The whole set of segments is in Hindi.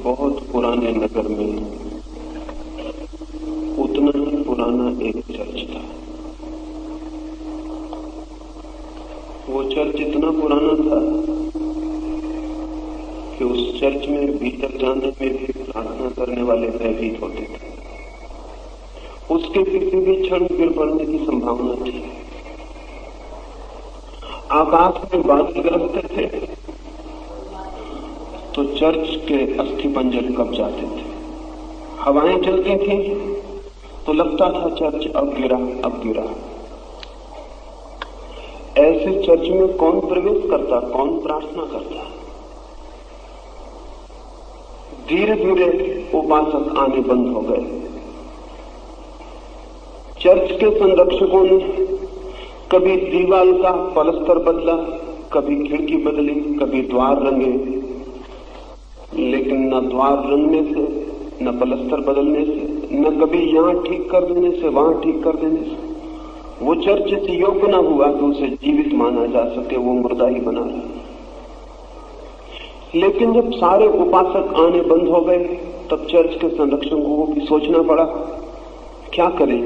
बहुत पुराने नगर में उतना ही पुराना एक चर्च था। वो चर्च इतना पुराना था कि उस चर्च में भीतर जाने में भी प्रार्थना करने वाले भयभीत होते थे। उसके किसी भी क्षण गिर पड़ने की संभावना थी। आकाश में बादल गरजते थे तो चर्च के अस्थिपंजर कब जाते थे। हवाएं चलती थी तो लगता था चर्च अब गिरा अब गिरा। ऐसे चर्च में कौन प्रवेश करता, कौन प्रार्थना करता। धीरे धीरे उपासक आने बंद हो गए। चर्च के संरक्षकों ने कभी दीवार का पलस्तर बदला, कभी खिड़की बदली, कभी द्वार रंगे, लेकिन न द्वार रंगने से, न पलस्तर बदलने से, न कभी यहां ठीक कर देने से, वहां ठीक कर देने से वो चर्च इस योग्य न हुआ कि उसे जीवित माना जा सके। वो मुर्दा ही बना रहा। लेकिन जब सारे उपासक आने बंद हो गए तब चर्च के संरक्षकों को भी सोचना पड़ा क्या करें।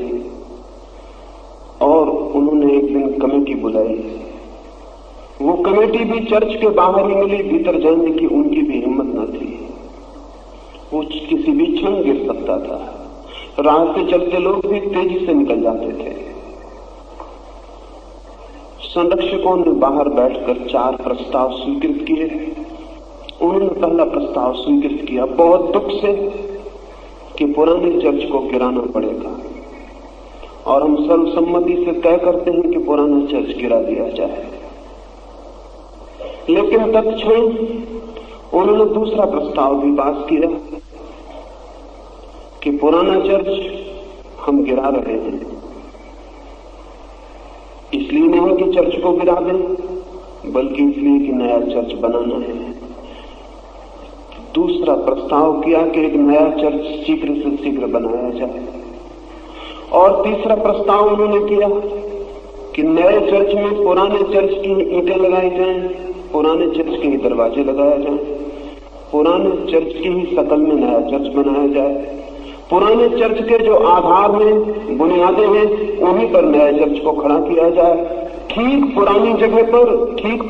और उन्होंने एक दिन कमेटी बुलाई। वो कमेटी भी चर्च के बाहर ही मिली, भीतर जाने की उनकी भी हिम्मत न थी। वो किसी भी क्षण गिर सकता था। राह से चलते लोग भी तेजी से निकल जाते थे। संरक्षकों ने बाहर बैठकर 4 प्रस्ताव स्वीकृत किए। उन्होंने पहला प्रस्ताव स्वीकृत किया बहुत दुख से कि पुराने चर्च को गिराना पड़ेगा और हम सर्वसम्मति से तय करते हैं कि पुराना चर्च गिरा दिया जाए। लेकिन तत्क्षण उन्होंने दूसरा प्रस्ताव भी पास किया कि पुराना चर्च हम गिरा रहे हैं, इसलिए नहीं कि चर्च को गिरा दें, बल्कि इसलिए कि नया चर्च बनाना है। दूसरा प्रस्ताव किया कि एक नया चर्च शीघ्र से शीघ्र बनाया जाए। और तीसरा प्रस्ताव उन्होंने किया कि नए चर्च में पुराने चर्च की ईंटें लगाई जाएं, पुराने चर्च के ही दरवाजे लगाए जाएं, पुराने चर्च की ही शकल में नया चर्च बनाया जाए, पुराने चर्च के जो आधार में बुनियादें हैं उन्हीं पर नए चर्च को खड़ा किया जाए। ठीक पुरानी जगह पर, ठीक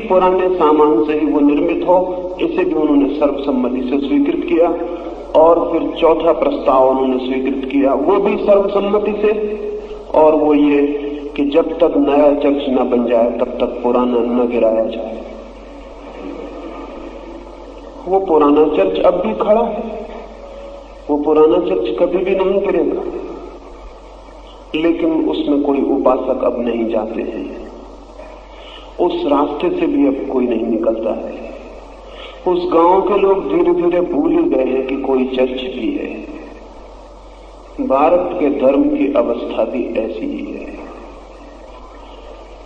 पुराने सामान से ही वो निर्मित हो। इसे भी उन्होंने सर्वसम्मति से स्वीकृत किया। और फिर चौथा प्रस्ताव उन्होंने स्वीकृत किया, वो भी सर्वसम्मति से, और वो ये कि जब तक नया चर्च न बन जाए तब तक पुराना न गिराया जाए। वो पुराना चर्च अब भी खड़ा है, वो पुराना चर्च कभी भी नहीं गिरेगा, लेकिन उसमें कोई उपासक अब नहीं जाते हैं। उस रास्ते से भी अब कोई नहीं निकलता है। उस गांव के लोग धीरे धीरे भूल ही गए हैं कि कोई चर्च भी है। भारत के धर्म की अवस्था भी ऐसी ही है।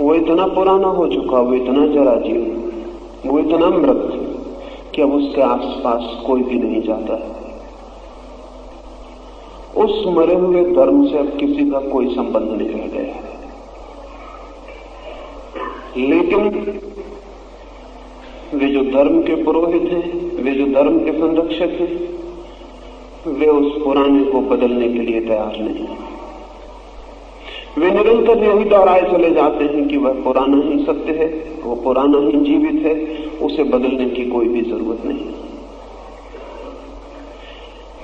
वो इतना पुराना हो चुका, वो इतना जराजीर्ण, वो इतना मृत कि अब उसके आसपास कोई भी नहीं जाता है। उस मरे हुए धर्म से अब किसी का कोई संबंध नहीं रह गया है। लेकिन वे जो धर्म के पुरोहित हैं, वे जो धर्म के संरक्षक हैं, वे उस पुराने को बदलने के लिए तैयार नहीं। वे निरंतर यही दोहराए चले जाते हैं कि वह पुराना ही सत्य है, वो पुराना ही जीवित है, उसे बदलने की कोई भी जरूरत नहीं।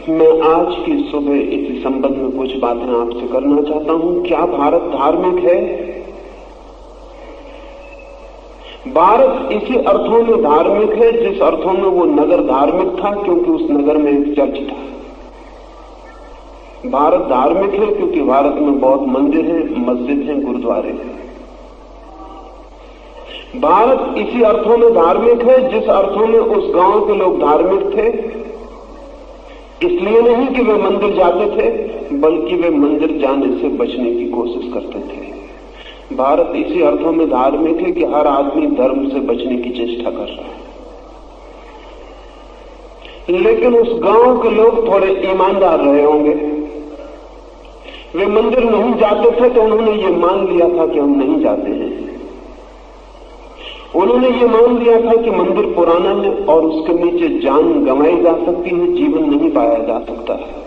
मैं आज की सुबह इसी संबंध में कुछ बातें आपसे करना चाहता हूं। क्या भारत धार्मिक है? भारत इसी अर्थों में धार्मिक है जिस अर्थों में वो नगर धार्मिक था, क्योंकि उस नगर में एक चर्च था। भारत धार्मिक है क्योंकि भारत में बहुत मंदिर हैं, मस्जिद हैं, गुरुद्वारे हैं। भारत इसी अर्थों में धार्मिक है जिस अर्थों में उस गांव के लोग धार्मिक थे, इसलिए नहीं कि वे मंदिर जाते थे, बल्कि वे मंदिर जाने से बचने की कोशिश करते थे। भारत इसी अर्थों में धार्मिक है कि हर आदमी धर्म से बचने की चेष्टा कर रहा है। लेकिन उस गांव के लोग थोड़े ईमानदार रहे होंगे। वे मंदिर नहीं जाते थे तो उन्होंने ये मान लिया था कि हम नहीं जाते हैं। उन्होंने ये मान लिया था कि मंदिर पुराना है और उसके नीचे जान गंवाई जा सकती है, जीवन नहीं पाया जा सकता है।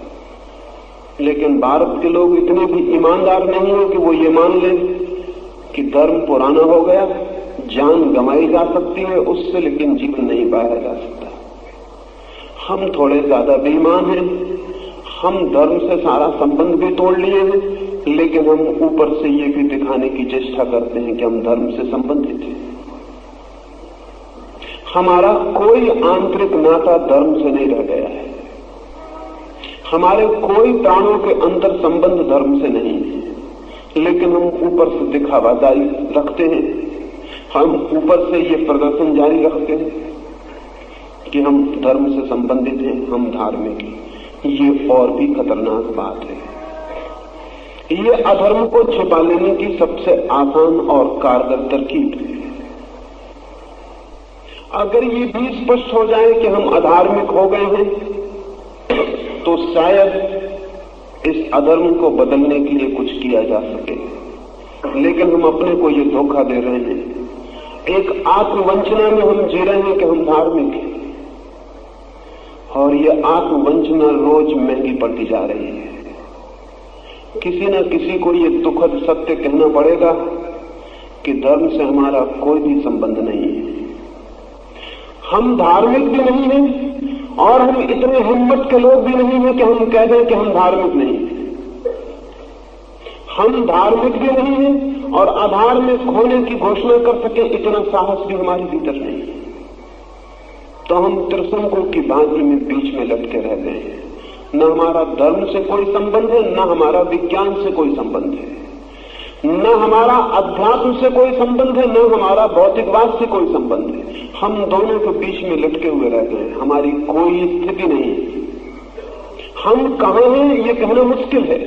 लेकिन भारत के लोग इतने भी ईमानदार नहीं है कि वो ये मान लें कि धर्म पुराना हो गया, जान गंवाई जा सकती है उससे, लेकिन जीवन नहीं पाया जा सकता। हम थोड़े ज्यादा बेईमान हैं। हम धर्म से सारा संबंध भी तोड़ लिए हैं, लेकिन हम ऊपर से ये भी दिखाने की चेष्टा करते हैं कि हम धर्म से संबंधित हैं। हमारा कोई आंतरिक नाता धर्म से नहीं रह गया है। हमारे कोई प्राणों के अंदर संबंध धर्म से नहीं है, लेकिन हम ऊपर से दिखावा जारी रखते हैं। हम ऊपर से ये प्रदर्शन जारी रखते हैं कि हम धर्म से संबंधित हैं, हम धार्मिक हैं। ये और भी खतरनाक बात है। ये अधर्म को छिपा लेने की सबसे आसान और कारगर तरकीब है। अगर ये भी स्पष्ट हो जाए कि हम अधार्मिक हो गए हैं, तो शायद इस अधर्म को बदलने के लिए कुछ किया जा सके। लेकिन हम अपने को ये धोखा दे रहे हैं, एक आत्मवंचना में हम जी रहे हैं कि हम धार्मिक हैं, और ये आत्मवंचना रोज महंगी पड़ती जा रही है। किसी न किसी को ये दुखद सत्य कहना पड़ेगा कि धर्म से हमारा कोई भी संबंध नहीं है। हम धार्मिक भी नहीं हैं और हम इतने हिम्मत के लोग भी नहीं हैं कि हम कह दें कि हम धार्मिक नहीं हैं। हम धार्मिक भी नहीं हैं और अधार्मिक होने की घोषणा कर सके इतना साहस भी हमारे भीतर नहीं है। तो हम त्रिशंकु की भांति में बीच में लटके रह गए हैं। न हमारा धर्म से कोई संबंध है, न हमारा विज्ञान से कोई संबंध है, न हमारा अध्यात्म से कोई संबंध है, न हमारा भौतिकवाद से कोई संबंध है। हम दोनों के बीच में लटके हुए रह गए। हमारी कोई स्थिति नहीं है। हम कहां हैं ये कहना मुश्किल है,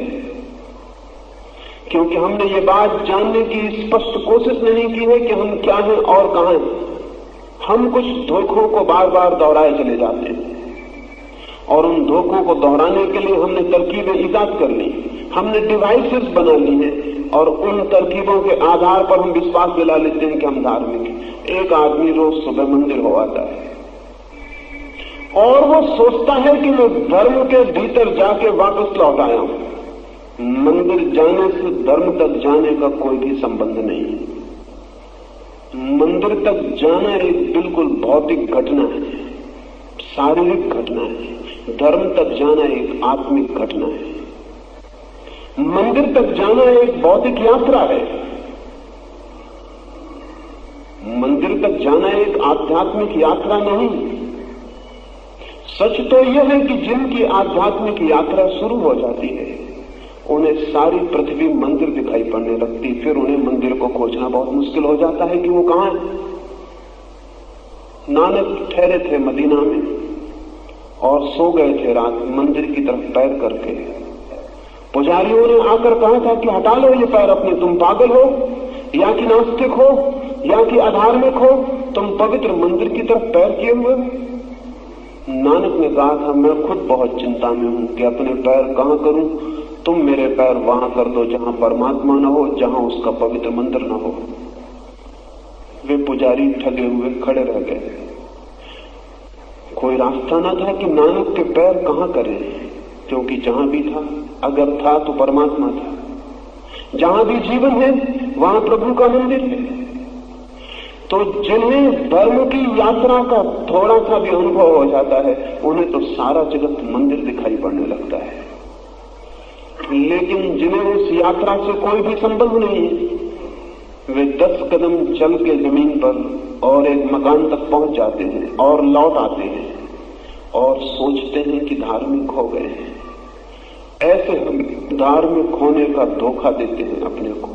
क्योंकि हमने ये बात जानने की स्पष्ट कोशिश नहीं की है कि हम क्या हैं और कहां हैं। हम कुछ धोखों को बार बार दोहराए चले जाते हैं, और उन धोखों को दोहराने के लिए हमने तरकीबें ईजाद कर ली, हमने डिवाइसेस बना ली हैं, और उन तरकीबों के आधार पर हम विश्वास दिला लेते हैं कि हम धार्मिक हैं। एक आदमी रोज सुबह मंदिर हो आता है और वो सोचता है कि मैं धर्म के भीतर जाके वापस लौट आया हूं। मंदिर जाने से धर्म तक जाने का कोई भी संबंध नहीं है। मंदिर तक जाना एक बिल्कुल भौतिक घटना है, शारीरिक घटना है। धर्म तक जाना एक आत्मिक घटना है। मंदिर तक जाना एक भौतिक यात्रा है। मंदिर तक जाना एक आध्यात्मिक यात्रा नहीं। सच तो यह है कि जिनकी आध्यात्मिक यात्रा शुरू हो जाती है, उन्हें सारी पृथ्वी मंदिर दिखाई पड़ने लगती। फिर उन्हें मंदिर को खोजना बहुत मुश्किल हो जाता है कि वो कहां है। नानक ठहरे थे मदीना में और सो गए थे रात मंदिर की तरफ पैर करके। पुजारियों ने आकर कहा था कि हटा लो ये पैर अपने, तुम पागल हो या कि नास्तिक हो या कि अधार्मिक हो, तुम पवित्र मंदिर की तरफ पैर किए हुए। नानक ने कहा था मैं खुद बहुत चिंता में हूं कि अपने पैर कहां करूं, तुम मेरे पैर वहां कर दो जहां परमात्मा न हो, जहां उसका पवित्र मंदिर न हो। वे पुजारी ठगे हुए खड़े रह गए। कोई रास्ता न था कि नानक के पैर कहां करें, क्योंकि जहां भी था, अगर था तो परमात्मा था। जहां भी जीवन है वहां प्रभु का मंदिर है। तो जिन्हें धर्म की यात्रा का थोड़ा सा भी अनुभव हो जाता है, उन्हें तो सारा जगत मंदिर दिखाई पड़ने लगता है। लेकिन जिन्हें उस यात्रा से कोई भी संबंध नहीं है, वे 10 कदम चल के जमीन पर और एक मकान तक पहुंच जाते हैं और लौट आते हैं और सोचते हैं कि धार्मिक हो गए हैं। ऐसे हम धार्मिक होने का धोखा देते हैं अपने को।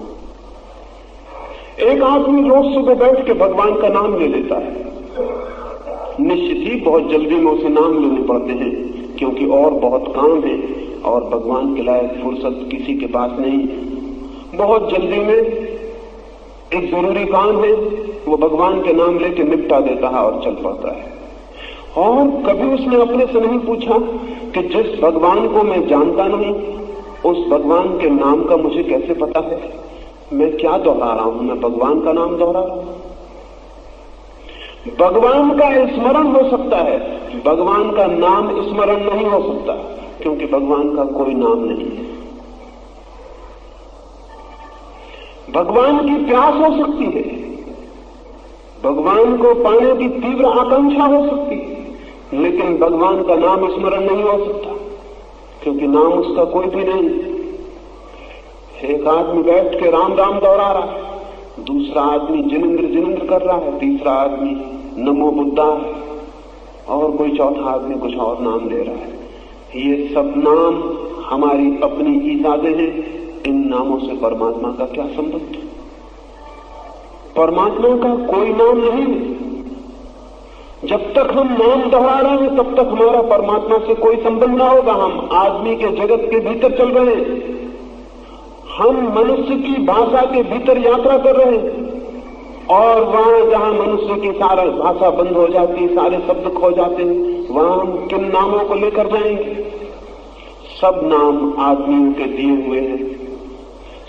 एक आदमी रोज सुबह बैठ के भगवान का नाम ले लेता है। निश्चित ही बहुत जल्दी में उसे नाम लेने पड़ते हैं, क्योंकि और बहुत काम है और भगवान के लायक फुर्सत किसी के पास नहीं। बहुत जल्दी में एक जरूरी काम है, वो भगवान के नाम लेके निपटा देता है और चल पड़ता है। और कभी उसने अपने से नहीं पूछा कि जिस भगवान को मैं जानता नहीं, उस भगवान के नाम का मुझे कैसे पता है। मैं क्या दोहरा रहा हूं, मैं भगवान का नाम दोहरा रहा हूं। भगवान का स्मरण हो सकता है, भगवान का नाम स्मरण नहीं हो सकता, क्योंकि भगवान का कोई नाम नहीं है। भगवान की प्यास हो सकती है, भगवान को पाने की तीव्र आकांक्षा हो सकती है, लेकिन भगवान का नाम स्मरण नहीं हो सकता, क्योंकि नाम उसका कोई भी नहीं। एक आदमी बैठ के राम राम दोहरा रहा है, दूसरा आदमी जिनेंद्र जिनेंद्र कर रहा है, तीसरा आदमी नमो बुद्धा है, और कोई चौथा आदमी कुछ और नाम ले रहा है। ये सब नाम हमारी अपनी ईजादें हैं। इन नामों से परमात्मा का क्या संबंध? परमात्मा का कोई नाम नहीं है। जब तक हम नाम दोहरा रहे हैं तब तक हमारा परमात्मा से कोई संबंध ना होगा। हम आदमी के जगत के भीतर चल रहे हैं, हम मनुष्य की भाषा के भीतर यात्रा कर रहे हैं, और वहां जहां मनुष्य की सारा भाषा बंद हो जाती है, सारे शब्द खो जाते हैं, वहां हम किन नामों को लेकर जाएंगे? सब नाम आदमियों के दिए हुए हैं।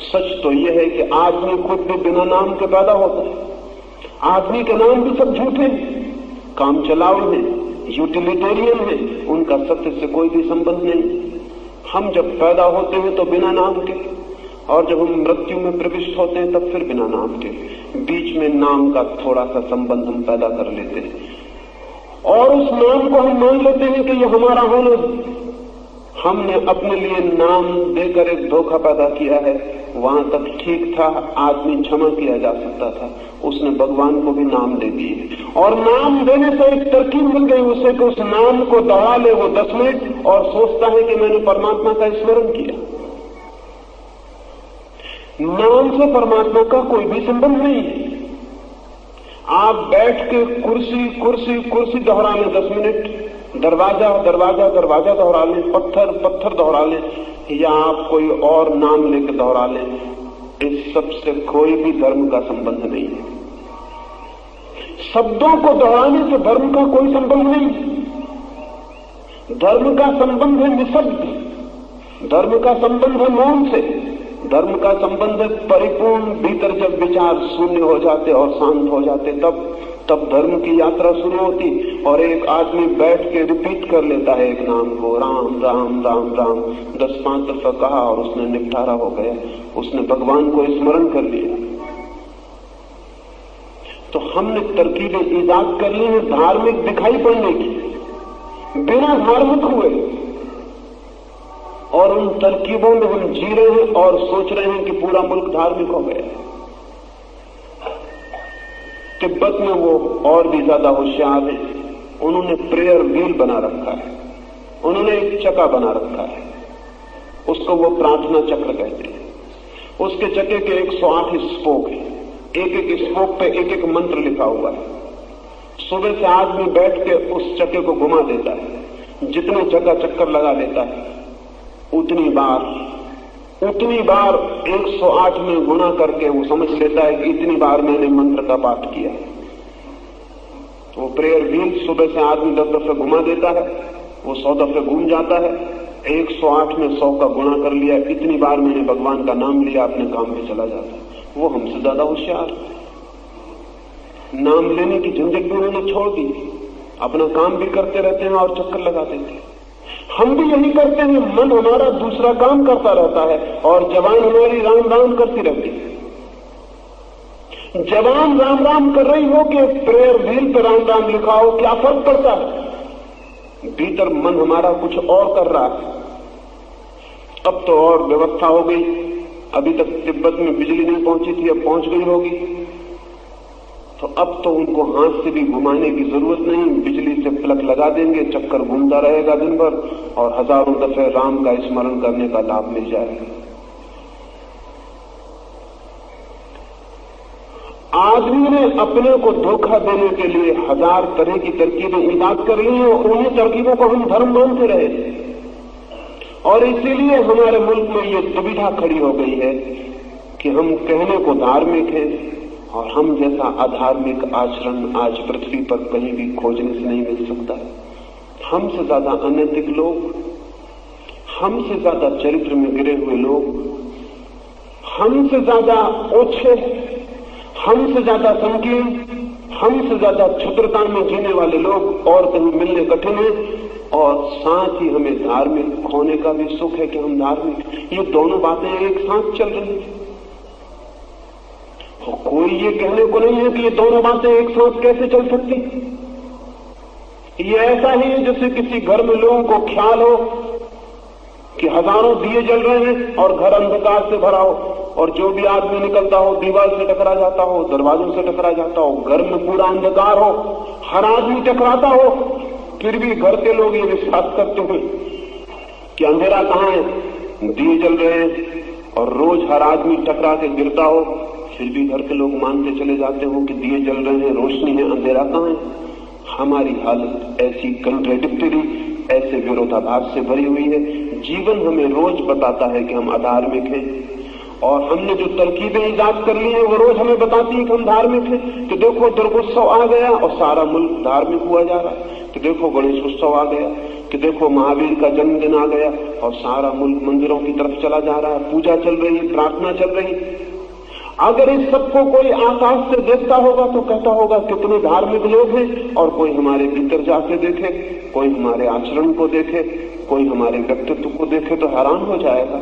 सच तो यह है कि आदमी खुद भी बिना नाम के पैदा होता है। आदमी के नाम भी सब झूठे हैं, काम चलाऊ हैं, यूटिलिटेरियन हैं, उनका सत्य से कोई भी संबंध नहीं। हम जब पैदा होते हैं तो बिना नाम के, और जब हम मृत्यु में प्रविष्ट होते हैं तब फिर बिना नाम के। बीच में नाम का थोड़ा सा संबंध हम पैदा कर लेते हैं, और उस नाम को हम मान लेते हैं कि यह हमारा होना है। हमने अपने लिए नाम देकर एक धोखा पैदा किया है। वहां तक ठीक था, आदमी क्षमा किया जा सकता था, उसने भगवान को भी नाम दे दिए, और नाम देने से एक तरकीब मिल गई उसे कि उस नाम को दोहरा ले वो 10 मिनट और सोचता है कि मैंने परमात्मा का स्मरण किया। नाम से परमात्मा का कोई भी संबंध नहीं है। आप बैठ के कुर्सी कुर्सी कुर्सी दोहरा लें 10 मिनट, दरवाजा दरवाजा दरवाजा दोहरा लें, पत्थर पत्थर दोहरा लें, या आप कोई और नाम लेकर दोहरा लें, इस सब से कोई भी धर्म का संबंध नहीं है। शब्दों को दोहराने से धर्म का कोई संबंध नहीं है। धर्म का संबंध है निशब्द, धर्म का संबंध है मौन से, धर्म का संबंध है परिपूर्ण भीतर जब विचार शून्य हो जाते और शांत हो जाते, तब धर्म की यात्रा शुरू होती। और एक आदमी बैठ के रिपीट कर लेता है एक नाम को, राम राम राम राम 10-5 दफा कहा और उसने निपटारा हो गया, उसने भगवान को स्मरण कर लिया। तो हमने तरकीबें ईजाद कर ली हैं धार्मिक दिखाई पड़ने की, बिना धार्मिक हुए, और उन तरकीबों में हम जी रहे हैं और सोच रहे हैं कि पूरा मुल्क धार्मिक हो गया। तिब्बत में वो और भी ज्यादा होशियार है, उन्होंने प्रेयर व्हील बना रखा है, उन्होंने एक चक्का बना रखा है, उसको वो प्रार्थना चक्र कहते हैं। उसके चक्के के 108 स्पोक है, एक एक स्पोक पे एक एक मंत्र लिखा हुआ है। सुबह से आदमी बैठ के उस चक्के को घुमा देता है, जितने जगह चक्कर लगा लेता है उतनी बार 108 में गुणा करके वो समझ लेता है कि इतनी बार मैंने मंत्र का पाठ किया। तो प्रेयर व्हील सुबह से आदमी 10 दफे घुमा देता है, वो 100 दफे घूम जाता है, 108 में 100 का गुणा कर लिया, इतनी बार मैंने भगवान का नाम लिया, अपने काम पे चला जाता है। वो हमसे ज्यादा होशियार। नाम लेने की झंझट भी उन्होंने छोड़ दी, अपना काम भी करते रहते हैं और चक्कर लगाते थे। हम भी यही करते हैं, मन हमारा दूसरा काम करता रहता है और जबान हमारी राम राम करती रहती है। जबान राम राम कर रही हो कि प्रेयर व्हील पे राम राम लिखा हो, क्या फर्क पड़ता है? भीतर मन हमारा कुछ और कर रहा है। अब तो और व्यवस्था हो गई, अभी तक तिब्बत में बिजली नहीं पहुंची थी, अब पहुंच गई होगी, तो अब तो उनको हाथ से भी घुमाने की जरूरत नहीं, बिजली से प्लग लगा देंगे, चक्कर घूमता रहेगा दिन भर और हजारों दफे राम का स्मरण करने का लाभ मिल जाएगा। आदमी ने अपने को धोखा देने के लिए 1000 तरह की तरकीबें ईजाद कर ली हैं, और उन्हीं तरकीबों को हम धर्म मानते रहे, और इसीलिए हमारे मुल्क में ये दुविधा खड़ी हो गई है कि हम कहने को धार्मिक हैं और हम जैसा अधार्मिक आचरण आज पृथ्वी पर कहीं भी खोजने से नहीं मिल सकता। हमसे ज्यादा अनैतिक लोग, हमसे ज्यादा चरित्र में गिरे हुए लोग, हमसे ज्यादा ओछे, हमसे ज्यादा संकीर्ण, हमसे ज्यादा क्षुद्रता में जीने वाले लोग और कहीं मिलने कठिन है, और साथ ही हमें धार्मिक होने का भी सुख है कि हम धार्मिक। ये दोनों बातें एक साथ चल रही हैं। कोई ये कहने को नहीं है कि ये दोनों बातें एक साथ कैसे चल सकती। ये ऐसा ही है जैसे किसी घर में लोगों को ख्याल हो कि हजारों दिए जल रहे हैं और घर अंधकार से भरा हो, और जो भी आदमी निकलता हो दीवार से टकरा जाता हो, दरवाजों से टकरा जाता हो, घर में पूरा अंधकार हो, हर आदमी टकराता हो, फिर भी घर के लोग ये विश्वास करते हैं कि अंधेरा कहाँ है, दिए जल रहे हैं, और रोज हर आदमी टकरा के गिरता हो, फिर भी घर के लोग मानते चले जाते हो कि दिए जल रहे हैं, रोशनी है, अंधेरा कहाँ है। हमारी हालत ऐसी कंट्राडिक्टरी, ऐसे विरोधाभास से भरी हुई है। जीवन हमें रोज बताता है कि हम अधार्मिक हैं, और हमने जो तरकीबें ईजाद कर ली हैं वो रोज हमें बताती हैं कि हम धार्मिक हैं। कि देखो दुर्गोत्सव आ गया और सारा मुल्क धार्मिक हुआ जा रहा है, कि देखो गणेश उत्सव आ गया, कि देखो महावीर का जन्मदिन आ गया और सारा मुल्क मंदिरों की तरफ चला जा रहा है, पूजा चल रही, प्रार्थना चल रही। अगर इस सबको कोई आकाश से देखता होगा तो कहता होगा कितने धार्मिक लोग हैं, और कोई हमारे भीतर जाके देखे, कोई हमारे आचरण को देखे, कोई हमारे व्यक्तित्व को देखे तो हैरान हो जाएगा।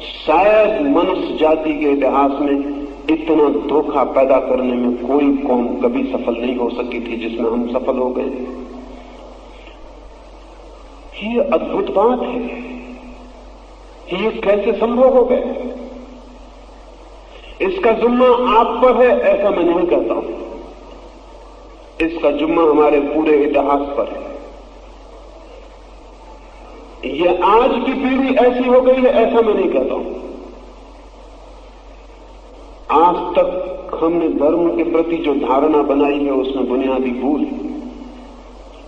शायद मनुष्य जाति के इतिहास में इतना धोखा पैदा करने में कोई कौम कभी सफल नहीं हो सकी थी जिसमें हम सफल हो गए। ये अद्भुत बात है, ये कैसे संभव हो गए। इसका जुम्मा आप पर है ऐसा मैं नहीं कहता हूं, इसका जुम्मा हमारे पूरे इतिहास पर है। ये आज की पीढ़ी ऐसी हो गई है ऐसा मैं नहीं कहता हूं। आज तक हमने धर्म के प्रति जो धारणा बनाई है उसमें बुनियादी भूल है,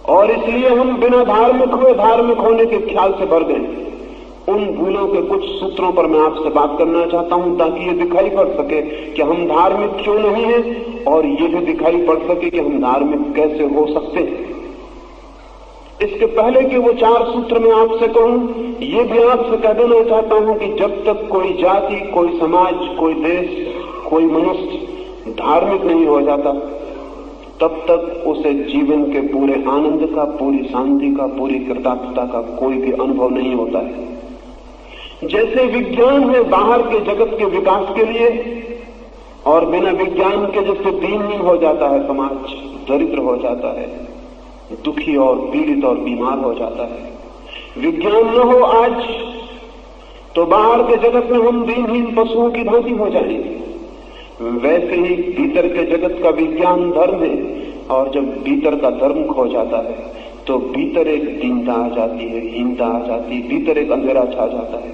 और इसलिए हम बिना धार्मिक हुए धार्मिक होने के ख्याल से भर गए। उन भूलों के कुछ सूत्रों पर मैं आपसे बात करना चाहता हूं ताकि ये दिखाई पड़ सके कि हम धार्मिक क्यों नहीं हैं, और ये भी दिखाई पड़ सके कि हम धार्मिक कैसे हो सकते हैं। इसके पहले कि वो 4 सूत्र मैं आपसे कहूं, ये भी आपसे कह देना चाहता हूं कि जब तक कोई जाति, कोई समाज, कोई देश, कोई मनुष्य धार्मिक नहीं हो जाता तब तक उसे जीवन के पूरे आनंद का, पूरी शांति का, पूरी कृतार्थता का कोई भी अनुभव नहीं होता है। जैसे विज्ञान है बाहर के जगत के विकास के लिए, और बिना विज्ञान के जैसे दीनहीन हो जाता है समाज, दरिद्र हो जाता है, दुखी और पीड़ित और बीमार हो जाता है। विज्ञान न हो आज तो बाहर के जगत में हम दीनहीन पशुओं की भांति हो जाएंगे। वैसे ही भीतर के जगत का विज्ञान धर्म है, और जब भीतर का धर्म खो जाता है तो भीतर एक दीनता आ जाती है, हीनता आ जाती है, भीतर एक अंधेरा छा जाता है।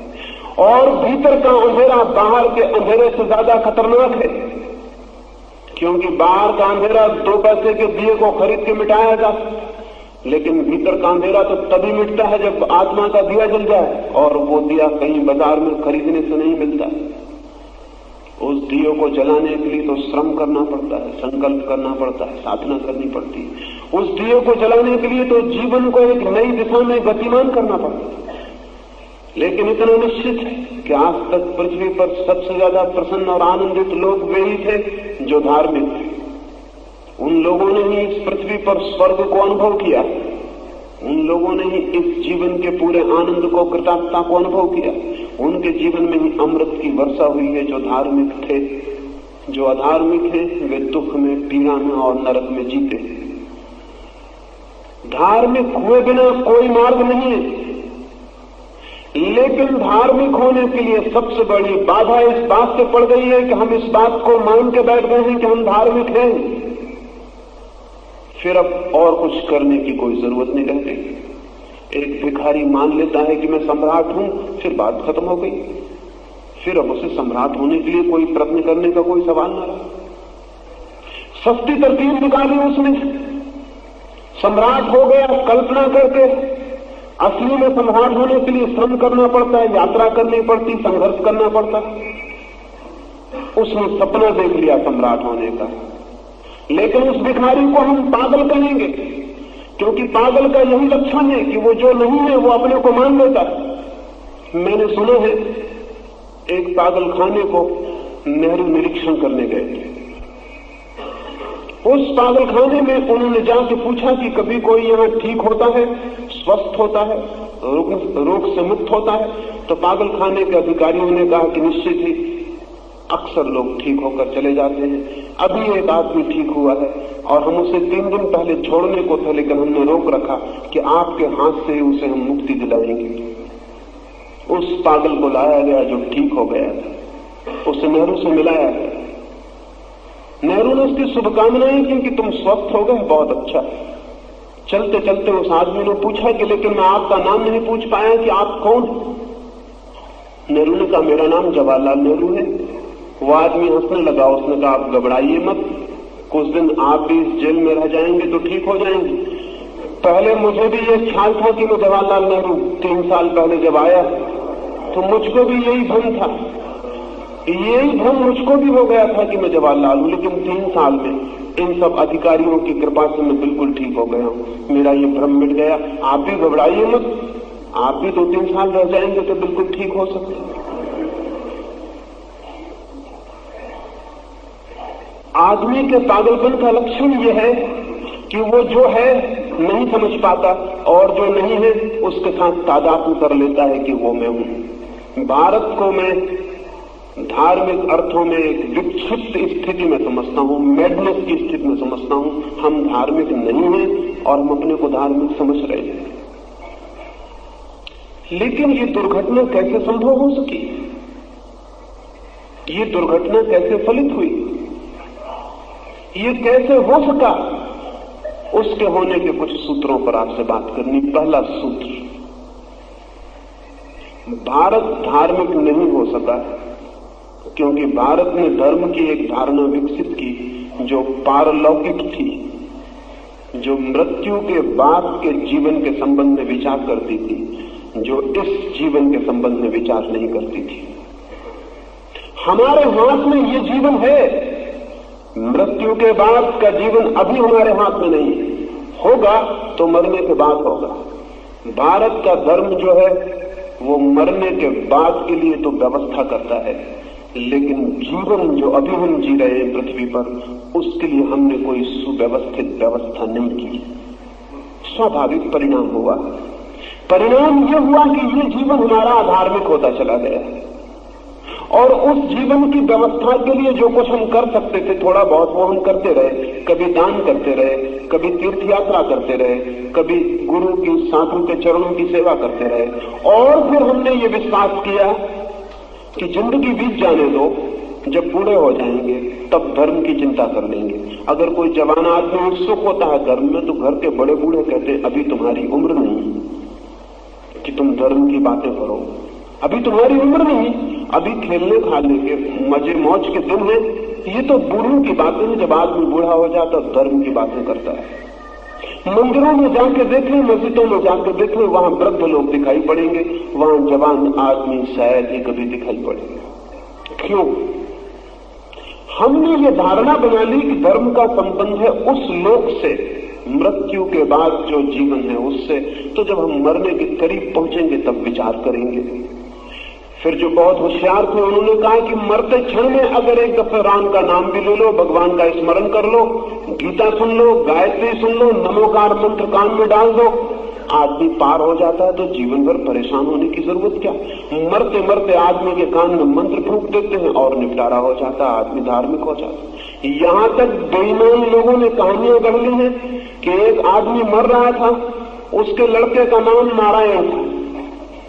और भीतर का अंधेरा बाहर के अंधेरे से ज्यादा खतरनाक है, क्योंकि बाहर का अंधेरा 2 पैसे के दिए को खरीद के मिटाया जा सकता है, लेकिन भीतर का अंधेरा तो तभी मिटता है जब आत्मा का दिया जल जाए, और वो दिया कहीं बाजार में खरीदने से नहीं मिलता। उस दियों को जलाने के लिए तो श्रम करना पड़ता है, संकल्प करना पड़ता है, साधना करनी पड़ती है। उस दियों को जलाने के लिए तो जीवन को एक नई दिशा में गतिमान करना पड़ता है। लेकिन इतना निश्चित है कि आज तक पृथ्वी पर सबसे ज्यादा प्रसन्न और आनंदित लोग वे ही थे जो धार्मिक थे। उन लोगों ने ही इस पृथ्वी पर स्वर्ग को अनुभव किया, उन लोगों ने ही इस जीवन के पूरे आनंद को, कृतार्थता को अनुभव किया। उनके जीवन में ही अमृत की वर्षा हुई है जो धार्मिक थे। जो अधार्मिक हैं वे दुख में, पीड़ा में और नरक में जीते। धार्मिक हुए बिना कोई मार्ग नहीं है, लेकिन धार्मिक होने के लिए सबसे बड़ी बाधा इस बात से पड़ गई है कि हम इस बात को मान के बैठ गए हैं कि हम धार्मिक हैं। फिर अब और कुछ करने की कोई जरूरत नहीं रह गई। एक भिखारी मान लेता है कि मैं सम्राट हूं, फिर बात खत्म हो गई। फिर अब उसे सम्राट होने के लिए कोई प्रयत्न करने का कोई सवाल न रहा। सस्ती तरकीब निकाली उसने, सम्राट हो गया कल्पना करके। असली में सम्राट होने के लिए श्रम करना पड़ता है, यात्रा करनी पड़ती, संघर्ष करना पड़ता। उसने सपना देख लिया सम्राट होने का, लेकिन उस भिखारी को हम पागल कहेंगे, क्योंकि पागल का यही लक्षण है कि वो जो नहीं है वो अपने को मान लेता। मैंने सुना है एक पागल खाने को नेहरू निरीक्षण करने गए थे। उस पागलखाने में उन्होंने जाके पूछा कि कभी कोई यहाँ ठीक होता है, स्वस्थ होता है, रोग से मुक्त होता है? तो पागलखाने के अधिकारियों ने कहा कि निश्चित ही अक्सर लोग ठीक होकर चले जाते हैं। अभी एक आदमी ठीक हुआ है और हम उसे 3 दिन पहले छोड़ने को थे, लेकिन हमने रोक रखा कि आपके हाथ से उसे हम मुक्ति दिलाएंगे। उस पागल को लाया गया जो ठीक हो गया था, उसे नेहरू से मिलाया गया। नेहरू ने उसकी शुभकामनाएं की कि तुम स्वस्थ हो गए, बहुत अच्छा। चलते चलते उस आदमी ने पूछा कि लेकिन मैं आपका नाम नहीं पूछ पाया कि आप कौन? नेहरू ने कहा मेरा नाम जवाहरलाल नेहरू है। वो आदमी हंसने लगा। उसने कहा आप घबराइए मत, कुछ दिन आप भी इस जेल में रह जाएंगे तो ठीक हो जाएंगे। पहले मुझे भी ये ख्याल था कि मैं जवाहरलाल नेहरू 3 साल पहले जब आया तो मुझको भी यही भ्रम था, यही भ्रम मुझको भी हो गया था कि मैं जवाहरलाल हूं, लेकिन 3 साल में इन सब अधिकारियों की कृपा से मैं बिल्कुल ठीक हो गया हूं। मेरा ये भ्रम मिट गया। आप भी घबराइए मत, आप भी 2-3 साल रह जाएंगे तो बिल्कुल ठीक हो सकते हैं। आदमी के पागलपन का लक्षण यह है कि वो जो है नहीं समझ पाता और जो नहीं है उसके साथ तादात्म्य कर लेता है कि वो मैं हूं। भारत को मैं धार्मिक अर्थों में एक विक्षिप्त स्थिति में समझता हूं, मैडनेस की स्थिति में समझता हूं। हम धार्मिक नहीं हैं और हम अपने को धार्मिक समझ रहे हैं। लेकिन ये दुर्घटना कैसे संभव हो सकी? ये दुर्घटना कैसे फलित हुई? ये कैसे हो सका? उसके होने के कुछ सूत्रों पर आपसे बात करनी। पहला सूत्र, भारत धार्मिक नहीं हो सका क्योंकि भारत ने धर्म की एक धारणा विकसित की जो पारलौकिक थी, जो मृत्यु के बाद के जीवन के संबंध में विचार करती थी, जो इस जीवन के संबंध में विचार नहीं करती थी। हमारे हाथ में ये जीवन है, मृत्यु के बाद का जीवन अभी हमारे हाथ में नहीं होगा, तो मरने के बाद होगा। भारत का धर्म जो है वो मरने के बाद के लिए तो व्यवस्था करता है, लेकिन जीवन जो अभी हम जी रहे हैं पृथ्वी पर, उसके लिए हमने कोई सुव्यवस्थित व्यवस्था नहीं की। स्वाभाविक परिणाम हुआ। परिणाम यह हुआ कि ये जीवन हमारा अधार्मिक होता चला गया और उस जीवन की व्यवस्था के लिए जो कुछ हम कर सकते थे थोड़ा बहुत वो हम करते रहे। कभी दान करते रहे, कभी तीर्थ यात्रा करते रहे, कभी गुरु की साधु के चरणों की सेवा करते रहे, और फिर हमने ये विश्वास किया कि जिंदगी बीत जाने दो, जब बूढ़े हो जाएंगे तब धर्म की चिंता कर लेंगे। अगर कोई जवान आदमी उत्सुक होता है धर्म में तो घर के बड़े बूढ़े कहते अभी तुम्हारी उम्र नहीं कि तुम धर्म की बातें करो, अभी तुम्हारी उम्र नहीं, अभी खेलने खाने के मजे मौज के दिन है। ये तो बूढ़ों की बातें हैं, जब आदमी बूढ़ा हो जाता है धर्म की बातें करता है। मंदिरों में जाके देखें, मस्जिदों में जाके देखें, वहां वृद्ध लोग दिखाई पड़ेंगे, वहां जवान आदमी शायद ही कभी दिखाई पड़ेंगे। क्यों? हमने ये धारणा बना ली कि धर्म का संबंध है उस लोक से, मृत्यु के बाद जो जीवन है उससे। तो जब हम मरने के करीब पहुंचेंगे तब विचार करेंगे। फिर जो बहुत होशियार थे उन्होंने कहा कि मरते क्षण में अगर एक दफे राम का नाम भी ले लो, भगवान का स्मरण कर लो, गीता सुन लो, गायत्री सुन लो, नमोकार मंत्र कान में डाल दो, आदमी पार हो जाता है। तो जीवन भर परेशान होने की जरूरत क्या? मरते मरते आदमी के कान में मंत्र फूंक देते हैं और निपटारा हो जाता है, आदमी धार्मिक हो जाता है। यहां तक बेईमान लोगों ने कहानियां गढ़ ली हैं कि एक आदमी मर रहा था, उसके लड़के का नाम नारायण था।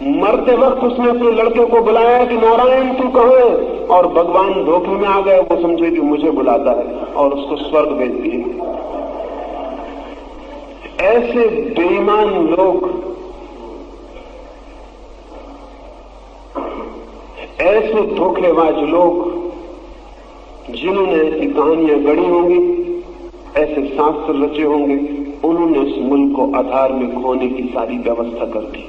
मरते वक्त उसने अपने लड़के को बुलाया कि नारायण तू कहाँ है? और भगवान धोखे में आ गए, वो समझे कि मुझे बुलाता है और उसको स्वर्ग भेज दिए। ऐसे बेईमान लोग, ऐसे धोखेबाज लोग जिन्होंने ऐसी कहानियां गढ़ी होंगी, ऐसे शास्त्र रचे होंगे, उन्होंने इस मुल्क को अधार्मिक होने की सारी व्यवस्था कर दी।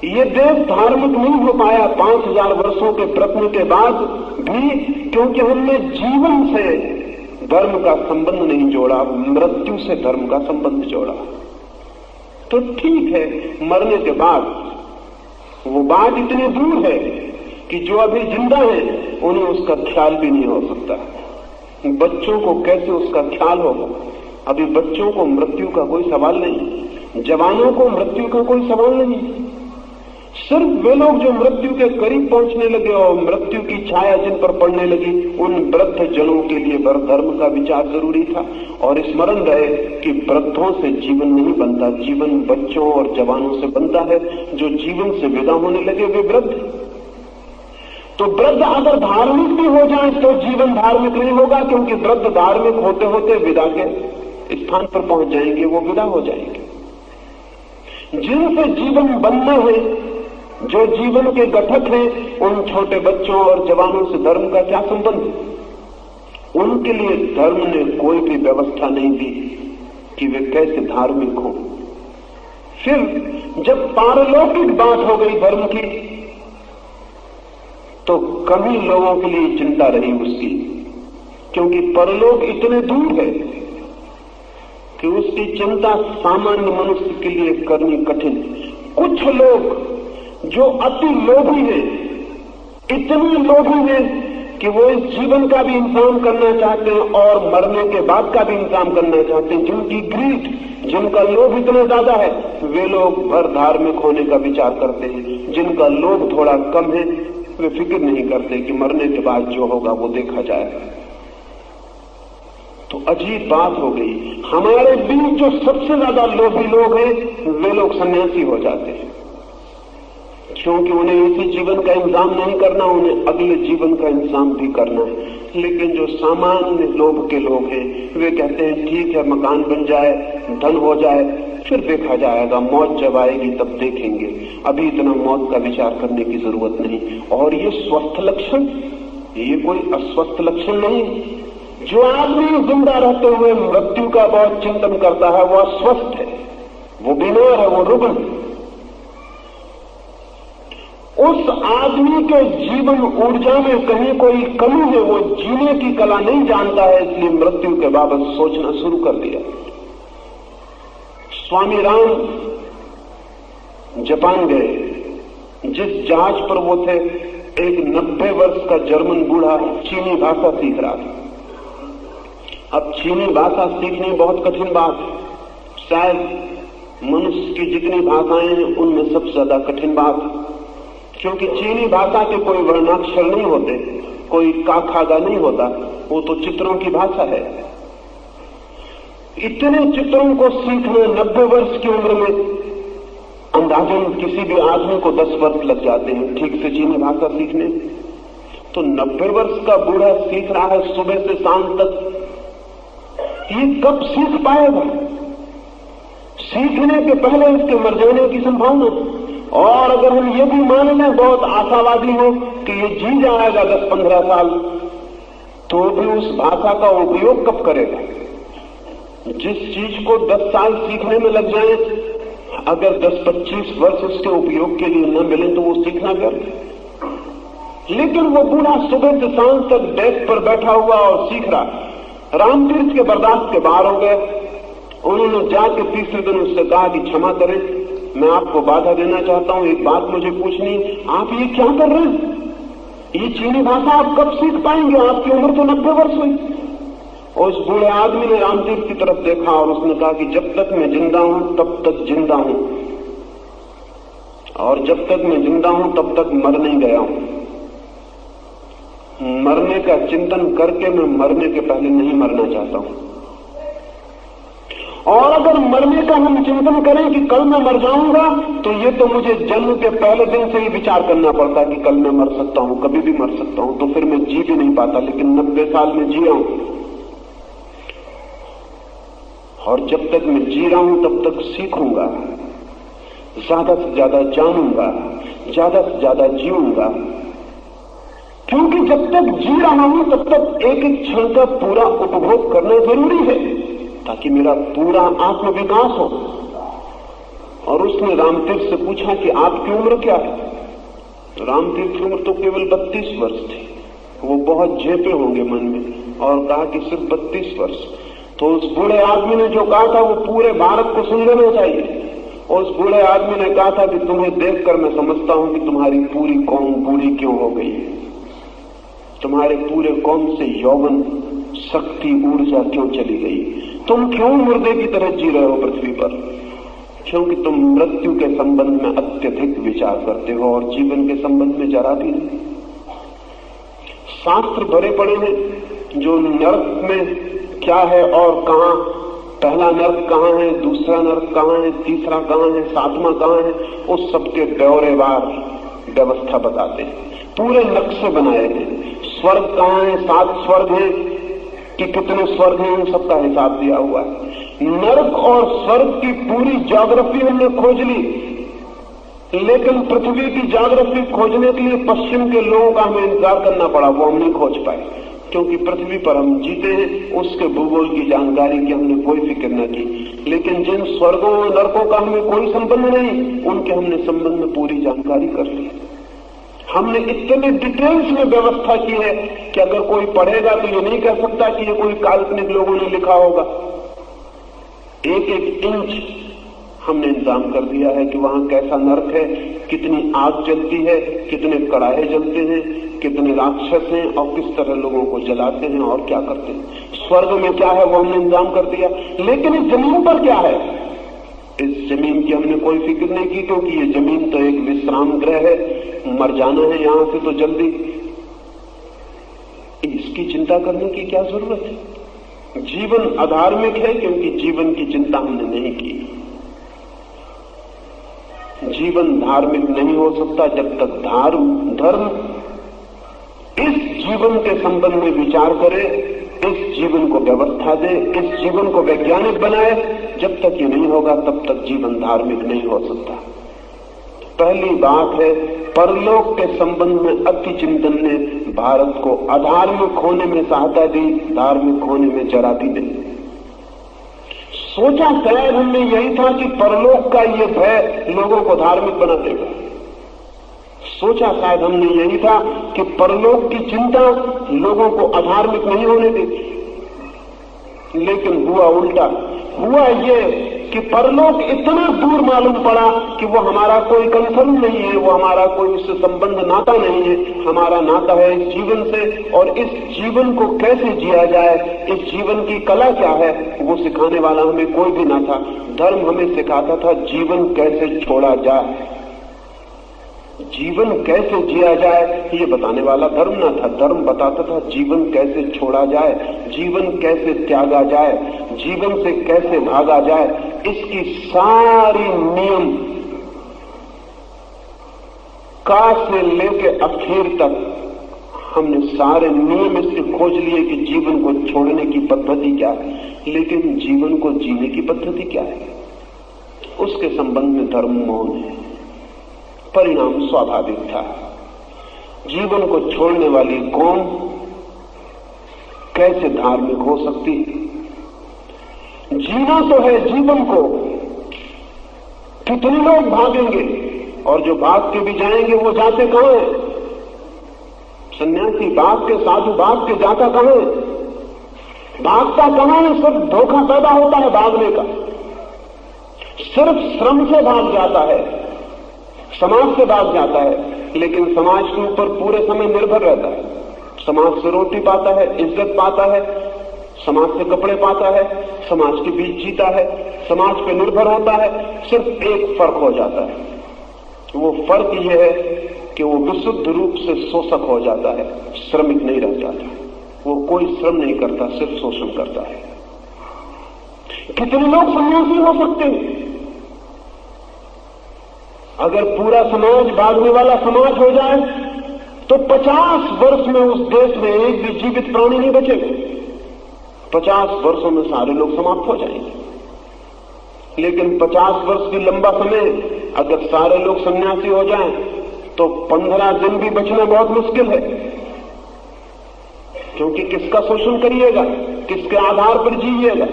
ये देश धार्मिक नहीं हो पाया 5000 वर्षों के प्रयत्न के बाद भी, क्योंकि हमने जीवन से धर्म का संबंध नहीं जोड़ा, मृत्यु से धर्म का संबंध जोड़ा। तो ठीक है, मरने के बाद वो बात इतनी दूर है कि जो अभी जिंदा है उन्हें उसका ख्याल भी नहीं हो सकता। बच्चों को कैसे उसका ख्याल होगा? अभी बच्चों को मृत्यु का कोई सवाल नहीं, जवानों को मृत्यु का कोई सवाल नहीं। सिर्फ वे लोग जो मृत्यु के करीब पहुंचने लगे और मृत्यु की छाया जिन पर पड़ने लगी, उन वृद्ध जनों के लिए धर्म का विचार जरूरी था। और स्मरण रहे कि वृद्धों से जीवन नहीं बनता, जीवन बच्चों और जवानों से बनता है। जो जीवन से विदा होने लगे वे वृद्ध। तो वृद्ध अगर धार्मिक भी हो जाए तो जीवन धार्मिक नहीं होगा, क्योंकि वृद्ध धार्मिक होते होते विदा के स्थान पर पहुंच जाएंगे, वो विदा हो जाएंगे। जिनसे जीवन बनना है, जो जीवन के घटक हैं, उन छोटे बच्चों और जवानों से धर्म का क्या संबंध? उनके लिए धर्म ने कोई भी व्यवस्था नहीं दी कि वे कैसे धार्मिक हों। फिर जब पारलौकिक बात हो गई धर्म की, तो कम ही लोगों के लिए चिंता रही उसकी, क्योंकि परलोक इतने दूर है कि उसकी चिंता सामान्य मनुष्य के लिए करनी कठिन। कुछ लोग जो अति लोभी हैं, इतने लोभी हैं कि वो इस जीवन का भी इंतजाम करना चाहते हैं और मरने के बाद का भी इंतजाम करना चाहते हैं। जिनकी ग्रीड, जिनका लोभ इतना ज्यादा है, वे लोग भर धार्मिक होने का विचार करते हैं। जिनका लोभ थोड़ा कम है, वे फिक्र नहीं करते कि मरने के बाद जो होगा वो देखा जाएगा। तो अजीब बात हो गई, हमारे बीच जो सबसे ज्यादा लोभी लोग हैं, वे लोग सन्यासी हो जाते हैं, क्योंकि उन्हें इसी जीवन का इंतजाम नहीं करना, उन्हें अगले जीवन का इंतजाम भी करना है। लेकिन जो सामान्य लोभ के लोग हैं, वे कहते हैं ठीक है, मकान बन जाए, धन हो जाए, फिर देखा जाएगा, मौत जब आएगी तब देखेंगे, अभी इतना मौत का विचार करने की जरूरत नहीं। और ये स्वस्थ लक्षण, ये कोई अस्वस्थ लक्षण नहीं। जो आदमी जिंदा रहते हुए मृत्यु का बहुत चिंतन करता है, वो अस्वस्थ है, वो बीमार है, वो रुग्ण। उस आदमी के जीवन ऊर्जा में कहीं कोई कमी है, वो जीने की कला नहीं जानता है, इसलिए मृत्यु के बाबत सोचना शुरू कर दिया। स्वामी राम जापान गए, जिस जहाज पर वो थे, एक 90 वर्ष का जर्मन बूढ़ा चीनी भाषा सीख रहा था। अब चीनी भाषा सीखनी बहुत कठिन बात है, शायद मनुष्य की जितनी भाषाएं हैं उनमें सबसे ज्यादा कठिन बात है, क्योंकि चीनी भाषा के कोई वर्णाक्षर नहीं होते, कोई काखागा नहीं होता, वो तो चित्रों की भाषा है। इतने चित्रों को सीखना 90 वर्ष की उम्र में, अंदाजन किसी भी आदमी को 10 वर्ष लग जाते हैं ठीक से चीनी भाषा सीखने। तो 90 वर्ष का बूढ़ा सीख रहा है सुबह से शाम तक, ये कब सीख पाएगा? सीखने के पहले इसके मर जाने की संभावना। और अगर हम ये भी मान लें, बहुत आशावादी हो कि ये जी जाएगा 10-15 साल, तो भी उस भाषा का उपयोग कब करेगा? जिस चीज को 10 साल सीखने में लग जाए, अगर 10-25 वर्ष उसके उपयोग के लिए न मिले तो वो सीखना व्यर्थ। लेकिन वो बूढ़ा सुबह से शाम तक डेस्क पर बैठा हुआ और सीख रहा। रामतीर्थ के बर्दाश्त के बाहर हो गए। उन्होंने जाके तीसरे दिन उससे कहा कि क्षमा करें, मैं आपको बाधा देना चाहता हूं, एक बात मुझे पूछनी, आप ये क्या कर रहे हैं? ये चीनी भाषा आप कब सीख पाएंगे? आपकी उम्र तो 90 वर्ष हुई। और उस बूढ़े आदमी ने रामतीर्थ की तरफ देखा और उसने कहा कि जब तक मैं जिंदा हूं तब तक जिंदा हूं, और जब तक मैं जिंदा हूं तब तक मर नहीं गया हूं। मरने का चिंतन करके मैं मरने के पहले नहीं मरना चाहता हूं। और अगर मरने का हम चिंतन करें कि कल मैं मर जाऊंगा, तो ये तो मुझे जन्म के पहले दिन से ही विचार करना पड़ता कि कल मैं मर सकता हूं, कभी भी मर सकता हूं, तो फिर मैं जी भी नहीं पाता। लेकिन 90 साल में जी रहा हूं, और जब तक मैं जी रहा हूं तब तक सीखूंगा, ज्यादा से ज्यादा जानूंगा, ज्यादा से ज्यादा जीऊंगा। क्योंकि जब तक जी रहा हूं तब तक एक एक क्षण का पूरा उपभोग करना जरूरी है, ताकि मेरा पूरा आत्म विकास हो। और उसने रामतीर्थ से पूछा कि आपकी उम्र क्या है? रामतीर्थ की उम्र तो केवल 32 वर्ष थी। वो बहुत झेपे होंगे मन में और कहा कि सिर्फ 32 वर्ष। तो उस बूढ़े आदमी ने जो कहा था वो पूरे भारत को सुन लेना चाहिए। और उस बूढ़े आदमी ने कहा था कि तुम्हें देखकर मैं समझता हूं कि तुम्हारी पूरी कौम बूढ़ी क्यों हो गई है। तुम्हारे पूरे कौम से यौवन शक्ति ऊर्जा क्यों चली गई? तुम क्यों मुर्दे की तरह जी रहे हो पृथ्वी पर? क्योंकि तुम मृत्यु के संबंध में अत्यधिक विचार करते हो और जीवन के संबंध में जरा भी नहीं। शास्त्र भरे पड़े हैं जो नरक में क्या है और कहां, पहला नरक कहां है, दूसरा नरक कहां है, तीसरा कहां है, सातवां कहां है, उस सबके ब्यौरेवार व्यवस्था बताते हैं। पूरे नक्शे बनाए हैं। स्वर्ग कहां है, 7 स्वर्ग हैं कि कितने स्वर्ग हैं, उन सबका हिसाब दिया हुआ है। नरक और स्वर्ग की पूरी ज्योग्राफी हमने खोज ली, लेकिन पृथ्वी की ज्योग्राफी खोजने के लिए पश्चिम के लोगों का हमें इंतजार करना पड़ा। वो हम नहीं खोज पाए, क्योंकि पृथ्वी पर हम जीते हैं, उसके भूगोल की जानकारी की हमने कोई फिक्र न की। लेकिन जिन स्वर्गों और नरकों का हमें कोई संबंध नहीं, उनके हमने संबंध में पूरी जानकारी कर ली। हमने इतने डिटेल्स में व्यवस्था की है कि अगर कोई पढ़ेगा तो ये नहीं कह सकता कि ये कोई काल्पनिक लोगों ने लिखा होगा। एक एक इंच हमने इंतजाम कर दिया है कि वहां कैसा नरक है, कितनी आग जलती है, कितने कड़ाहे जलते हैं, कितने राक्षस हैं और किस तरह लोगों को जलाते हैं और क्या करते हैं। स्वर्ग में क्या है वो हमने इंतजाम कर दिया। लेकिन इस जमीन पर क्या है, इस जमीन की हमने कोई फिक्र नहीं की, क्योंकि ये जमीन तो एक विश्राम गृह है, मर जाना है यहां से तो जल्दी, इसकी चिंता करने की क्या जरूरत है। जीवन अधार्मिक है क्योंकि जीवन की चिंता हमने नहीं की। जीवन धार्मिक नहीं हो सकता जब तक धर्म इस जीवन के संबंध में विचार करे, इस जीवन को व्यवस्था दे, इस जीवन को वैज्ञानिक बनाए। जब तक ये नहीं होगा तब तक जीवन धार्मिक नहीं हो सकता। पहली बात है, परलोक के संबंध में अति चिंतन ने भारत को अधार्मिक होने में सहायता दी, धार्मिक होने में जरा भी नहीं। सोचा शायद हमने यही था कि परलोक का ये भय लोगों को धार्मिक बना देगा। सोचा शायद हमने यही था कि परलोक की चिंता लोगों को अधार्मिक नहीं होने देगी। लेकिन हुआ उल्टा। हुआ ये कि परलोक इतना दूर मालूम पड़ा कि वो हमारा कोई कंसर्न नहीं है, वो हमारा कोई उससे संबंध नाता नहीं है। हमारा नाता है इस जीवन से, और इस जीवन को कैसे जिया जाए, इस जीवन की कला क्या है, वो सिखाने वाला हमें कोई भी ना था। धर्म हमें सिखाता था जीवन कैसे छोड़ा जाए, जीवन कैसे जिया जाए, ये बताने वाला धर्म ना था। धर्म बताता था जीवन कैसे छोड़ा जाए, जीवन कैसे त्यागा जाए, जीवन से कैसे भागा जाए। इसकी सारी नियम का से लेके आखिर तक हमने सारे नियम इसके खोज लिए कि जीवन को छोड़ने की पद्धति क्या है, लेकिन जीवन को जीने की पद्धति क्या है, उसके संबंध में धर्म मौन है। परिणाम स्वाभाविक था। जीवन को छोड़ने वाली कौम कैसे धार्मिक हो सकती है? जीना तो है जीवन को। कितने लोग भागेंगे, और जो भाग के भी जाएंगे वो जाते कहां हैं? सन्यासी भाग के, साधु भाग के, जाता कहां है? भागता कहां है? सिर्फ धोखा पैदा होता है भागने का। सिर्फ श्रम से भाग जाता है, समाज से भाग जाता है, लेकिन समाज के ऊपर पूरे समय निर्भर रहता है। समाज से रोटी पाता है, इज्जत पाता है, समाज से कपड़े पाता है, समाज के बीच जीता है, समाज पे निर्भर होता है। सिर्फ एक फर्क हो जाता है, वो फर्क ये है कि वो विशुद्ध रूप से शोषक हो जाता है, श्रमिक नहीं रह जाता। वो कोई श्रम नहीं करता, सिर्फ शोषण करता है। कितने लोग सन्यासी हो सकते हैं? अगर पूरा समाज भागने वाला समाज हो जाए तो 50 वर्ष में उस देश में एक भी जीवित प्राणी नहीं बचेगा। 50 वर्षों में सारे लोग समाप्त हो जाएंगे। लेकिन 50 वर्ष भी लंबा समय, अगर सारे लोग सन्यासी हो जाएं तो 15 दिन भी बचना बहुत मुश्किल है, क्योंकि किसका शोषण करिएगा, किसके आधार पर जिएगा?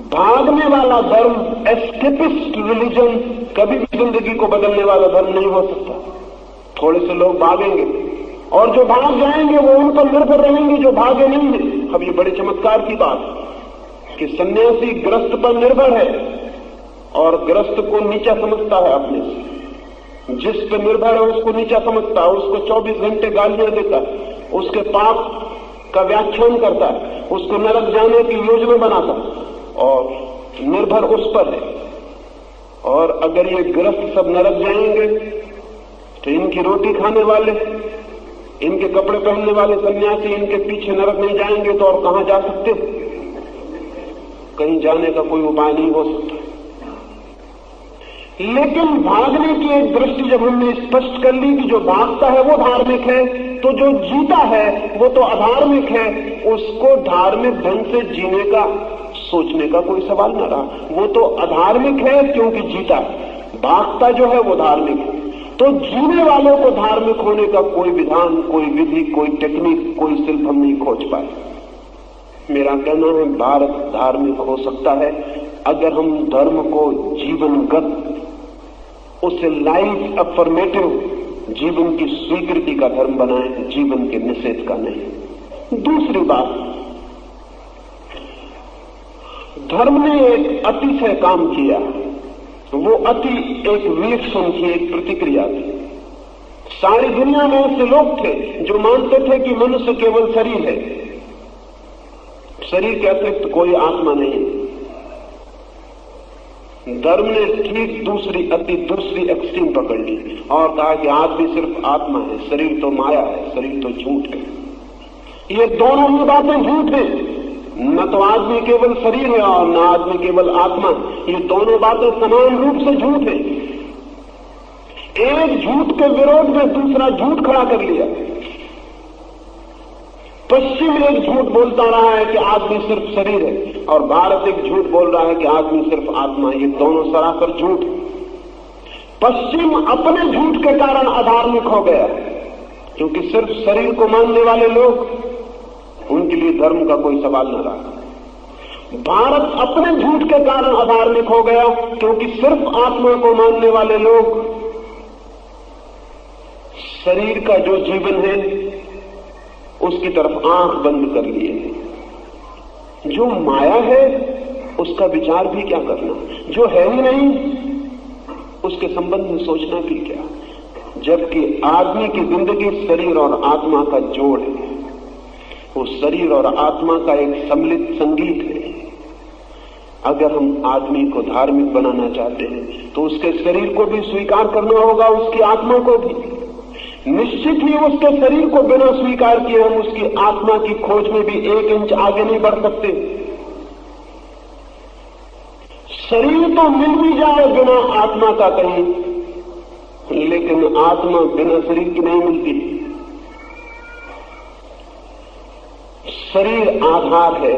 भागने वाला धर्म, एस्केपिस्ट रिलीजन, कभी भी जिंदगी को बदलने वाला धर्म नहीं हो सकता। थोड़े से लोग भागेंगे और जो भाग जाएंगे वो उन पर निर्भर रहेंगे जो भागे नहीं है। अब ये बड़े चमत्कार की बात कि सन्यासी ग्रस्त पर निर्भर है और ग्रस्त को नीचा समझता है अपने से। जिस पर निर्भर है उसको नीचा समझता है, उसको 24 घंटे गालियां देता है, उसके पाप का व्याख्यान करता है, उसको नरक जाने की योजना बनाता और निर्भर उस पर है। और अगर ये गृहस्थ सब नरक जाएंगे तो इनकी रोटी खाने वाले, इनके कपड़े पहनने वाले सन्यासी इनके पीछे नरक नहीं जाएंगे तो और कहां जा सकते? कहीं जाने का कोई उपाय नहीं हो सकता। लेकिन भागने की एक दृष्टि जब हमने स्पष्ट कर ली कि जो भागता है वो धार्मिक है, तो जो जीता है वो तो अधार्मिक है, उसको धार्मिक ढंग से जीने का सोचने का कोई सवाल न रहा। वो तो अधार्मिक है क्योंकि जीता है, भागता जो है वो धार्मिक है। तो जीने वालों को धार्मिक होने का कोई विधान, कोई विधि, कोई टेक्निक, कोई शिल्प हम नहीं खोज पाए। मेरा कहना है भारत धार्मिक हो सकता है अगर हम धर्म को जीवनगत, उसे लाइफ अफर्मेटिव, जीवन की स्वीकृति का धर्म बनाएं, जीवन के निषेध का नहीं। दूसरी बात, धर्म ने एक अति से काम किया, वो अति एक रिएक्शन थी, एक प्रतिक्रिया थी। सारी दुनिया में ऐसे लोग थे जो मानते थे कि मनुष्य केवल शरीर है, शरीर के अतिरिक्त कोई आत्मा नहीं। धर्म ने ठीक दूसरी एक्सट्रीम पकड़ ली और कहा कि आदमी सिर्फ आत्मा है, शरीर तो माया है, शरीर तो झूठ है। ये दोनों ही बातें झूठ है। न तो आदमी केवल शरीर है और न आदमी केवल आत्मा। ये दोनों बातें समान रूप से झूठ है। एक झूठ के विरोध में दूसरा झूठ खड़ा कर लिया। पश्चिम एक झूठ बोलता रहा है कि आदमी सिर्फ शरीर है और भारत एक झूठ बोल रहा है कि आदमी सिर्फ आत्मा है। ये दोनों सरासर झूठ। पश्चिम अपने झूठ के कारण अधार्मिक हो गया क्योंकि सिर्फ शरीर को मानने वाले लोग, उनके लिए धर्म का कोई सवाल न रहा। भारत अपने झूठ के कारण अधार्मिक हो गया क्योंकि सिर्फ आत्मा को मानने वाले लोग शरीर का जो जीवन है उसकी तरफ आंख बंद कर लिए। जो माया है उसका विचार भी क्या करना, जो है ही नहीं उसके संबंध में सोचना भी क्या। जबकि आदमी की जिंदगी शरीर और आत्मा का जोड़ है, वो शरीर और आत्मा का एक सम्मिलित संगीत है। अगर हम आदमी को धार्मिक बनाना चाहते हैं तो उसके शरीर को भी स्वीकार करना होगा, उसकी आत्मा को भी। निश्चित ही उसके शरीर को बिना स्वीकार किए हम उसकी आत्मा की खोज में भी 1 इंच आगे नहीं बढ़ सकते। शरीर तो मिल भी जाए बिना आत्मा का कहीं, लेकिन आत्मा बिना शरीर की नहीं मिलती। शरीर आधार है,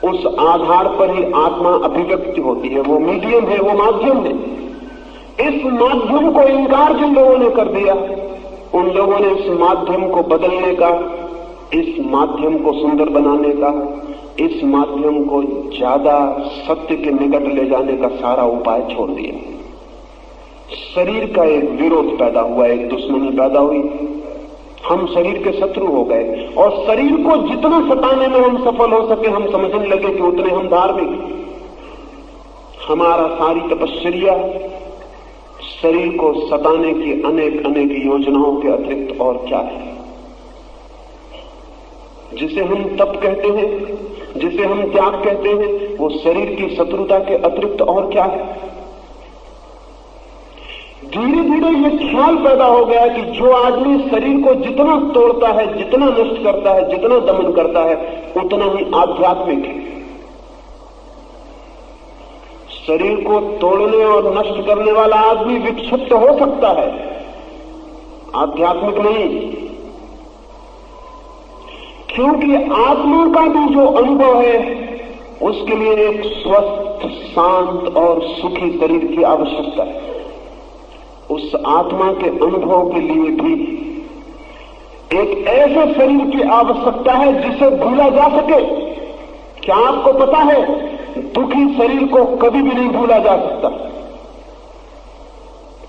उस आधार पर ही आत्मा अभिव्यक्ति होती है। वो मीडियम है, वो माध्यम है। इस माध्यम को इनकार जिन लोगों ने कर दिया, उन लोगों ने इस माध्यम को बदलने का, इस माध्यम को सुंदर बनाने का, इस माध्यम को ज्यादा सत्य के निकट ले जाने का सारा उपाय छोड़ दिया। शरीर का एक विरोध पैदा हुआ, एक दुश्मनी पैदा हुई। हम शरीर के शत्रु हो गए और शरीर को जितना सताने में हम सफल हो सके, हम समझने लगे कि उतने हम धार्मिक। हमारा सारी तपश्चर्या शरीर को सताने की अनेक अनेक योजनाओं के अतिरिक्त और क्या है। जिसे हम तप कहते हैं, जिसे हम त्याग कहते हैं, वो शरीर की शत्रुता के अतिरिक्त और क्या है। धीरे धीरे ये ख्याल पैदा हो गया कि जो आदमी शरीर को जितना तोड़ता है, जितना नष्ट करता है, जितना दमन करता है, उतना ही आध्यात्मिक है। शरीर को तोड़ने और नष्ट करने वाला आदमी विक्षिप्त हो सकता है, आध्यात्मिक नहीं। क्योंकि आत्मा का भी जो अनुभव है उसके लिए एक स्वस्थ, शांत और सुखी शरीर की आवश्यकता है। उस आत्मा के अनुभव के लिए भी एक ऐसे शरीर की आवश्यकता है जिसे भूला जा सके। क्या आपको पता है, दुखी शरीर को कभी भी नहीं भूला जा सकता।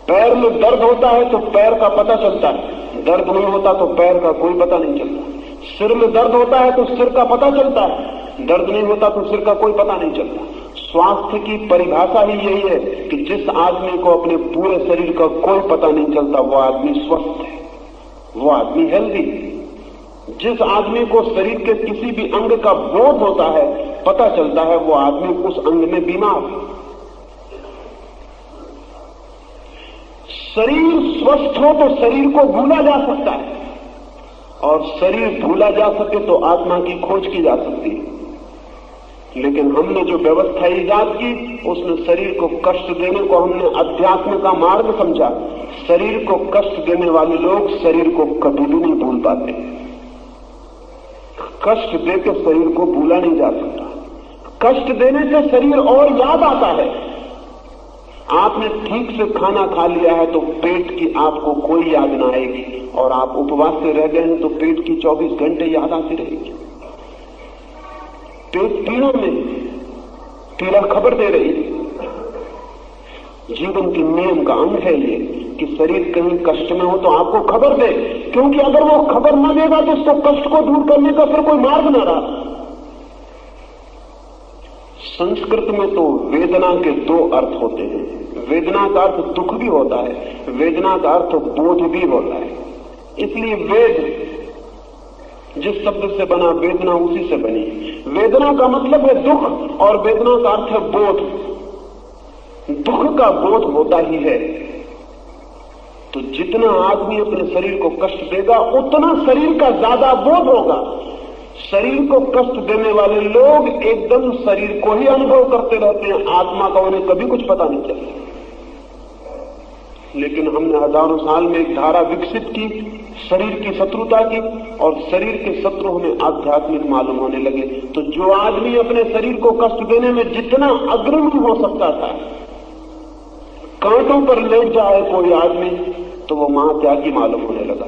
पैर में दर्द होता है तो पैर का पता चलता है, दर्द नहीं होता तो पैर का कोई पता नहीं चलता। सिर में दर्द होता है तो सिर का पता चलता है, दर्द नहीं होता तो सिर का कोई पता नहीं चलता। स्वास्थ्य की परिभाषा ही यही है कि जिस आदमी को अपने पूरे शरीर का कोई पता नहीं चलता वो आदमी स्वस्थ है। वो आदमी हेल्दी। जिस आदमी को शरीर के किसी भी अंग का बोध होता है, पता चलता है वो आदमी उस अंग में बीमार। शरीर स्वस्थ हो तो शरीर को भूला जा सकता है, और शरीर भूला जा सके तो आत्मा की खोज की जा सकती है। लेकिन हमने जो व्यवस्था ईजाद की, उसमें शरीर को कष्ट देने को हमने अध्यात्म का मार्ग समझा। शरीर को कष्ट देने वाले लोग शरीर को कभी भी नहीं भूल पाते। कष्ट देकर शरीर को भूला नहीं जा सकता। कष्ट देने से शरीर और याद आता है। आपने ठीक से खाना खा लिया है तो पेट की आपको कोई याद ना आएगी, और आप उपवास से रह गए हैं तो पेट की 24 घंटे याद आती रहेगी। पेट पीड़ा में, पीड़ा खबर दे रही है। जीवन के नियम का अंग है ये कि शरीर कहीं कष्ट में हो तो आपको खबर दे, क्योंकि अगर वो खबर न देगा तो उसको कष्ट को दूर करने का फिर कोई मार्ग न रहा। संस्कृत में तो वेदना के दो अर्थ होते हैं। वेदना का अर्थ दुख भी होता है, वेदना का अर्थ बोध भी होता है। इसलिए वेद जिस शब्द से बना, वेदना उसी से बनी। वेदना का मतलब है दुख, और वेदना का अर्थ है बोध। दुख का बोध होता ही है। तो जितना आदमी अपने शरीर को कष्ट देगा, उतना शरीर का ज्यादा बोध होगा। शरीर को कष्ट देने वाले लोग एकदम शरीर को ही अनुभव करते रहते हैं, आत्मा का उन्हें कभी कुछ पता नहीं चलता। लेकिन हमने हजारों साल में एक धारा विकसित की शरीर की शत्रुता की, और शरीर के शत्रु हमें आध्यात्मिक मालूम होने लगे। तो जो आदमी अपने शरीर को कष्ट देने में जितना अग्रणी हो सकता था, कांटों पर लेट जाए कोई आदमी तो वो महात्यागी मालूम होने लगा।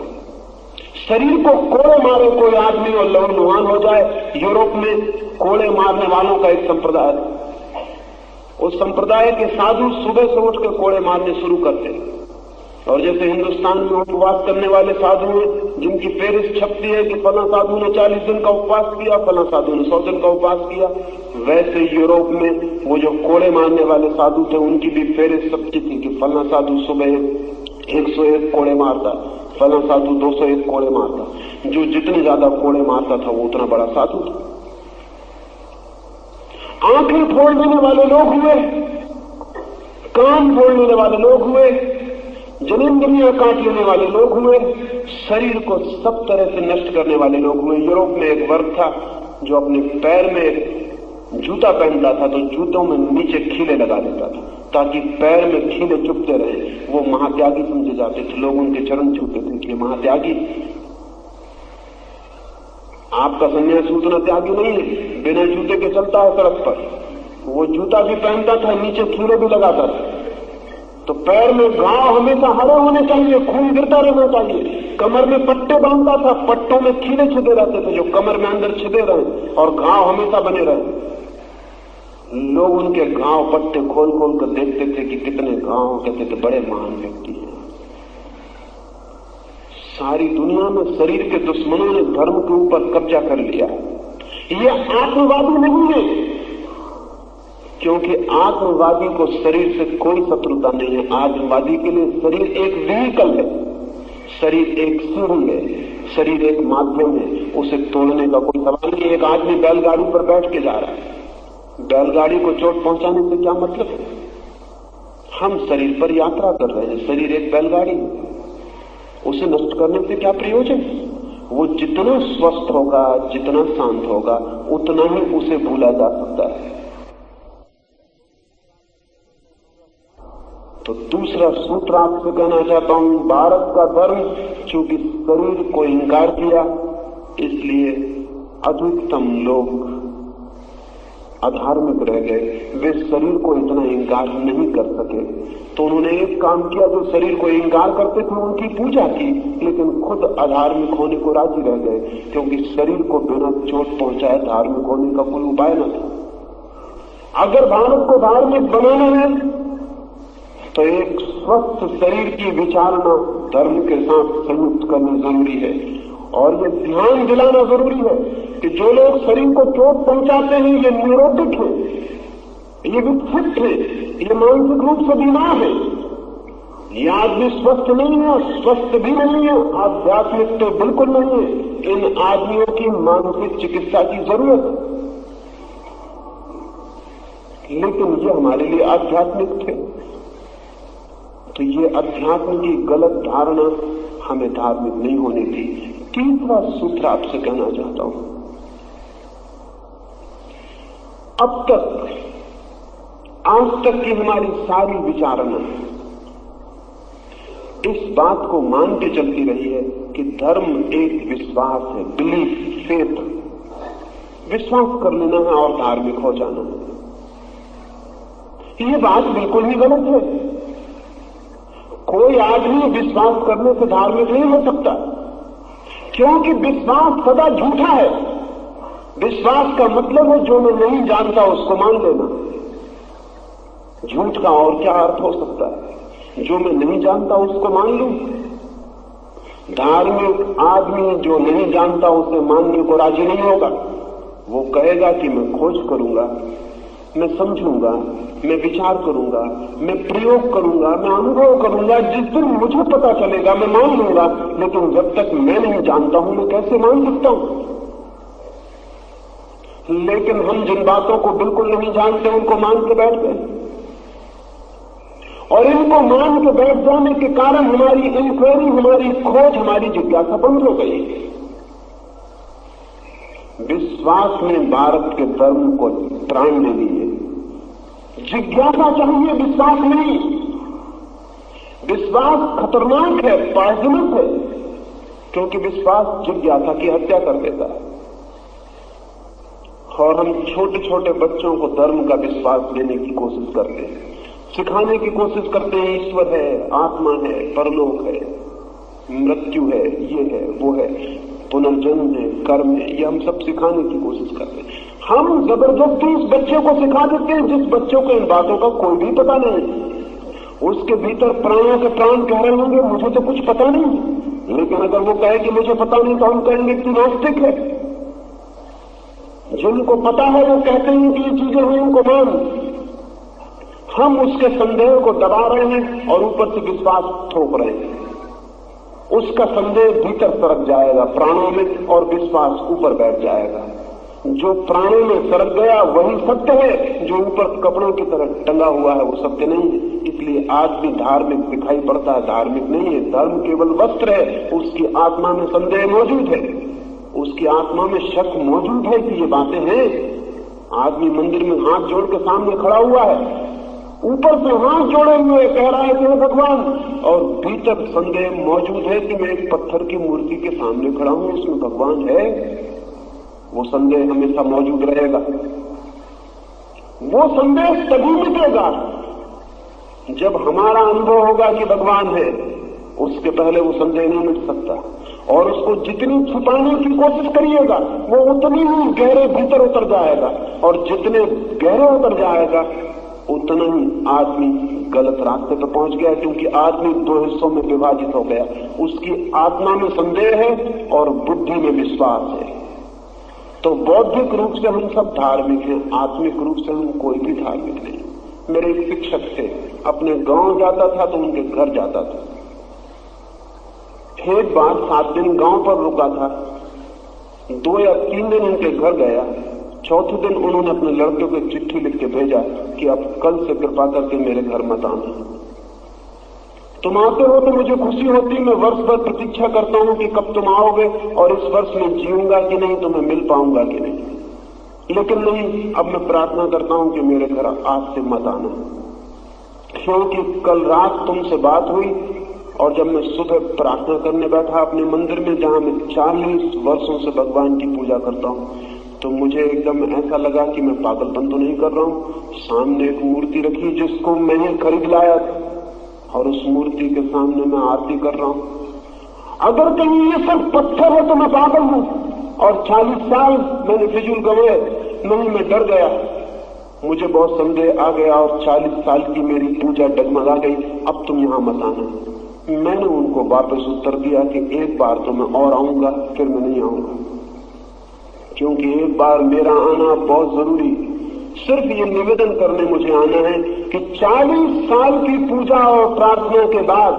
शरीर को कोड़े मारे कोई आदमी और लहूलुहान हो जाए। यूरोप में कोड़े मारने वालों का एक संप्रदाय है। उस संप्रदाय के साधु सुबह से उठकर कोड़े मारने शुरू करते हैं। और जैसे हिंदुस्तान में उपवास करने वाले साधु हैं, जिनकी फेरिस्त छपती है कि फला साधु ने 40 दिन का उपवास किया, फला साधु ने 100 दिन का उपवास किया, वैसे यूरोप में वो जो कोड़े मारने वाले साधु थे, उनकी भी फेरिस्त छपती थी कि फला साधु सुबह 101 कोड़े मारता, फला साधु 201 कोड़े मारता। जो जितने ज्यादा कोड़े मारता था वो उतना बड़ा साधु था। आंखें फोड़ देने वाले लोग हुए, कान फोड़ लेने वाले लोग हुए, जनेंद्रियां काट लेने वाले लोग हुए, शरीर को सब तरह से नष्ट करने वाले लोग हुए। यूरोप में एक वर्ग था जो अपने पैर में जूता पहनता था तो जूतों में नीचे खीले लगा देता था ताकि पैर में खीले चुभते रहे। वो महात्यागी समझे जाते थे। लोग उनके चरण छूते थे कि महात्यागी। आपका सन्यासी उतना त्यागी नहीं है, बिना जूते के चलता है सड़क पर। वो जूता भी पहनता था, नीचे खीले भी लगाता था। तो पैर में घाव हमेशा हरे होने चाहिए, खून गिरता रहना चाहिए। कमर में पट्टे बांधता था, पट्टों में खीले छिदे रहते थे जो कमर में अंदर छिदे रहे और घाव हमेशा बने रहे। लोग उनके घाव पट्टे खोल खोल कर देखते थे कि कितने घाव, कहते थे बड़े महान व्यक्ति हैं। सारी दुनिया में शरीर के दुश्मनों ने धर्म के ऊपर कब्जा कर लिया। ये आत्मवादी नहीं है, क्योंकि आत्मवादी को शरीर से कोई शत्रुता नहीं है। आत्मवादी के लिए शरीर एक व्हीकल है, शरीर एक सीढ़ी है, शरीर एक माध्यम है। उसे तोड़ने का कोई सवाल नहीं। एक आदमी बैलगाड़ी पर बैठ के जा रहा है, बैलगाड़ी को चोट पहुंचाने से क्या मतलब है? हम शरीर पर यात्रा कर रहे हैं, शरीर एक बैलगाड़ी है, उसे नष्ट करने से क्या प्रयोजन? वो जितना स्वस्थ होगा, जितना शांत होगा, उतना ही उसे भूला जा सकता है। तो दूसरा सूत्र आपसे कहना चाहता हूं, भारत का धर्म चूंकि शरीर को इंकार किया, इसलिए अधिकतम लोग अधार्मिक रह गए। वे शरीर को इतना इंकार नहीं कर सके, तो उन्होंने एक काम किया, जो शरीर को इंकार करते थे उनकी पूजा की, लेकिन खुद अधार्मिक होने को राजी रह गए, क्योंकि शरीर को बिना चोट पहुंचाए धार्मिक होने का कोई उपाय न था। अगर भारत को धार्मिक बनाना है तो एक स्वस्थ शरीर की विचारना धर्म के साथ संयुक्त करनी जरूरी है। और ये ध्यान दिलाना जरूरी है कि जो लोग शरीर को चोट पहुंचाते हैं, ये न्यूरोटिक है, ये विक्षिप्त है, ये मानसिक रूप से बीमार है। ये आदमी स्वस्थ नहीं है, स्वस्थ भी नहीं है, आध्यात्मिक तो बिल्कुल नहीं है। इन आदमियों की मानसिक चिकित्सा की जरूरत है, लेकिन ये हमारे लिए आध्यात्मिक थे। तो ये अध्यात्म की गलत धारणा हमें धार्मिक नहीं होने दी। तीसरा सूत्र आपसे कहना चाहता हूं, अब तक आज तक की हमारी सारी विचारणा इस बात को मान के चलती रही है कि धर्म एक विश्वास है, बिलीफ, फेथ, विश्वास कर लेना है और धार्मिक हो जाना है। ये बात बिल्कुल ही गलत है। कोई आदमी विश्वास करने से धार्मिक नहीं हो सकता, क्योंकि विश्वास सदा झूठा है। विश्वास का मतलब है जो मैं नहीं जानता उसको मान लेना। झूठ का और क्या अर्थ हो सकता है? जो मैं नहीं जानता उसको मान लूं। धार्मिक आदमी जो नहीं जानता उसे मानने को राजी नहीं होगा। वो कहेगा कि मैं खोज करूंगा, मैं समझूंगा, मैं विचार करूंगा, मैं प्रयोग करूंगा, मैं अनुभव करूंगा। जिस दिन मुझे पता चलेगा मैं मान लूंगा, लेकिन जब तक मैं नहीं जानता हूं मैं कैसे मान सकता हूं? लेकिन हम जिन बातों को बिल्कुल नहीं जानते उनको मान के बैठ गए, और इनको मान के बैठ जाने के कारण हमारी इंक्वायरी, हमारी खोज, हमारी जिज्ञासा बंद हो गई। विश्वास ने भारत के धर्म को प्राण दे दिए। जिज्ञासा चाहिए, विश्वास नहीं। विश्वास खतरनाक है, पॉइजनस है, क्योंकि विश्वास जिज्ञासा की हत्या कर देता है। और हम छोटे छोटे बच्चों को धर्म का विश्वास देने की कोशिश करते हैं, सिखाने की कोशिश करते हैं। ईश्वर है, आत्मा है, परलोक है, मृत्यु है, ये है, वो है, पुनर्जन्म है, कर्म है, ये हम सब सिखाने की कोशिश करते हैं। हम जबरदस्ती इस बच्चे को सिखा देते हैं जिस बच्चों को इन बातों का कोई भी पता नहीं। उसके भीतर प्राणों के प्राण कह रहे होंगे मुझे तो कुछ पता नहीं, लेकिन अगर वो कहे कि मुझे पता नहीं तो हम कहेंगे कि नास्तिक है। जिनको पता है वो कहते हैं कि ये चीजें हुई, इनको मान। हम उसके संदेह को दबा रहे हैं और ऊपर से विश्वास थोप रहे हैं। उसका संदेह भीतर सरक जाएगा प्राणों में, और विश्वास ऊपर बैठ जाएगा। जो प्राणों में सरक गया वही सत्य है, जो ऊपर कपड़ों की तरह टंगा हुआ है वो सत्य नहीं है। इसलिए आदमी धार्मिक दिखाई पड़ता है, धार्मिक नहीं है। धर्म केवल वस्त्र है, उसकी आत्मा में संदेह मौजूद है, उसकी आत्मा में शक मौजूद है कि ये बातें हैं। आदमी मंदिर में हाथ जोड़ के सामने खड़ा हुआ है, ऊपर से हाथ जोड़े हुए कह रहा है कि हे भगवान, और भीतर संदेह मौजूद है कि मैं एक पत्थर की मूर्ति के सामने खड़ा हूं, इसमें भगवान है। वो संदेह हमेशा मौजूद रहेगा। वो संदेह तभी मिटेगा जब हमारा अनुभव होगा कि भगवान है। उसके पहले वो संदेह नहीं मिट सकता। और उसको जितनी छुपाने की कोशिश करिएगा वो उतनी ही गहरे भीतर उतर जाएगा, और जितने गहरे उतर जाएगा उतना ही आदमी गलत रास्ते पर पहुंच गया, क्योंकि आदमी दो हिस्सों में विभाजित हो गया। उसकी आत्मा में संदेह है और बुद्धि में विश्वास है। तो बौद्धिक रूप से हम सब धार्मिक हैं, आत्मिक रूप से हम कोई भी धार्मिक नहीं। मेरे एक शिक्षक थे, अपने गांव जाता था तो उनके घर जाता था। एक बार 7 दिन गांव पर रुका था, 2 या 3 दिन उनके घर गया। चौथे दिन उन्होंने अपने लड़के को चिट्ठी लिख के भेजा कि अब कल से कृपा करके मेरे घर मत आना। तुम आते हो तो मुझे खुशी होती, मैं वर्ष भर प्रतीक्षा करता हूं कि कब तुम आओगे और इस वर्ष में जीऊंगा कि नहीं, तुम्हें मिल पाऊंगा कि नहीं। लेकिन नहीं, अब मैं प्रार्थना करता हूं कि मेरे घर आज से मत आना, क्योंकि कल रात तुमसे बात हुई और जब मैं सुबह प्रार्थना करने बैठा अपने मंदिर में, जहां मैं 40 वर्षों से भगवान की पूजा करता हूं, तो मुझे एकदम ऐसा लगा कि मैं पागलपन तो नहीं कर रहा हूं। सामने एक मूर्ति रखी जिसको मैंने खरीद लाया था, और उस मूर्ति के सामने मैं आरती कर रहा हूं। अगर कहीं ये सब पत्थर है तो मैं पागल हूं, और 40 साल मैंने फिजूल गंवाए। नहीं, मैं डर गया, मुझे बहुत संदेह आ गया, और 40 साल की मेरी पूजा डगमगा गई। अब तुम यहां मत आना। मैंने उनको वापस उत्तर दिया कि एक बार तो मैं और आऊंगा, फिर मैं नहीं आऊंगा, क्योंकि एक बार मेरा आना बहुत जरूरी। सिर्फ ये निवेदन करने मुझे आना है कि 40 साल की पूजा और प्रार्थना के बाद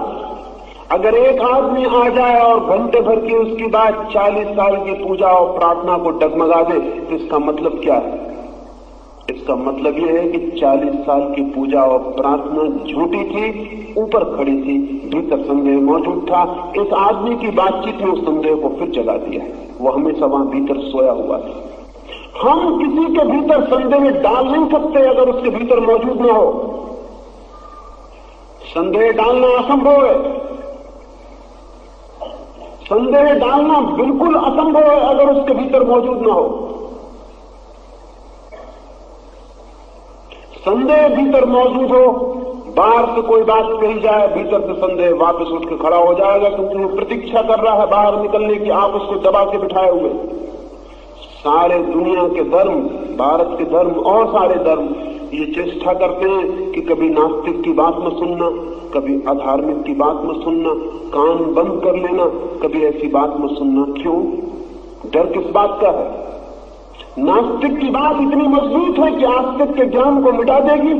अगर एक आदमी आ जाए और घंटे भर की उसकी बात 40 साल की पूजा और प्रार्थना को डगमगा दे, तो इसका मतलब क्या है? इसका मतलब यह है कि 40 साल की पूजा और प्रार्थना झूठी थी, ऊपर खड़ी थी, भीतर संदेह मौजूद था। इस आदमी की बातचीत ने उस संदेह को फिर जगा दिया। वो हमेशा वहां भीतर सोया हुआ था। हम किसी के भीतर संदेह डाल नहीं सकते अगर उसके भीतर मौजूद न हो। संदेह डालना असंभव है। संदेह डालना बिल्कुल असंभव है अगर उसके भीतर मौजूद न हो। संदेह भीतर मौजूद हो, बाहर से कोई बात कही जाए, भीतर से संदेह वापस उठ के खड़ा हो जाएगा, क्योंकि वो प्रतीक्षा कर रहा है बाहर निकलने की, आप उसको दबा के बिठाए हुए। सारे दुनिया के धर्म, भारत के धर्म और सारे धर्म ये चेष्टा करते हैं कि कभी नास्तिक की बात न सुनना, कभी अधार्मिक की बात न सुनना, कान बंद कर लेना, कभी ऐसी बात न सुनना। क्यों? डर किस बात का है? नास्तिक की बात इतनी मजबूत है कि आस्तिक के ज्ञान को मिटा देगी।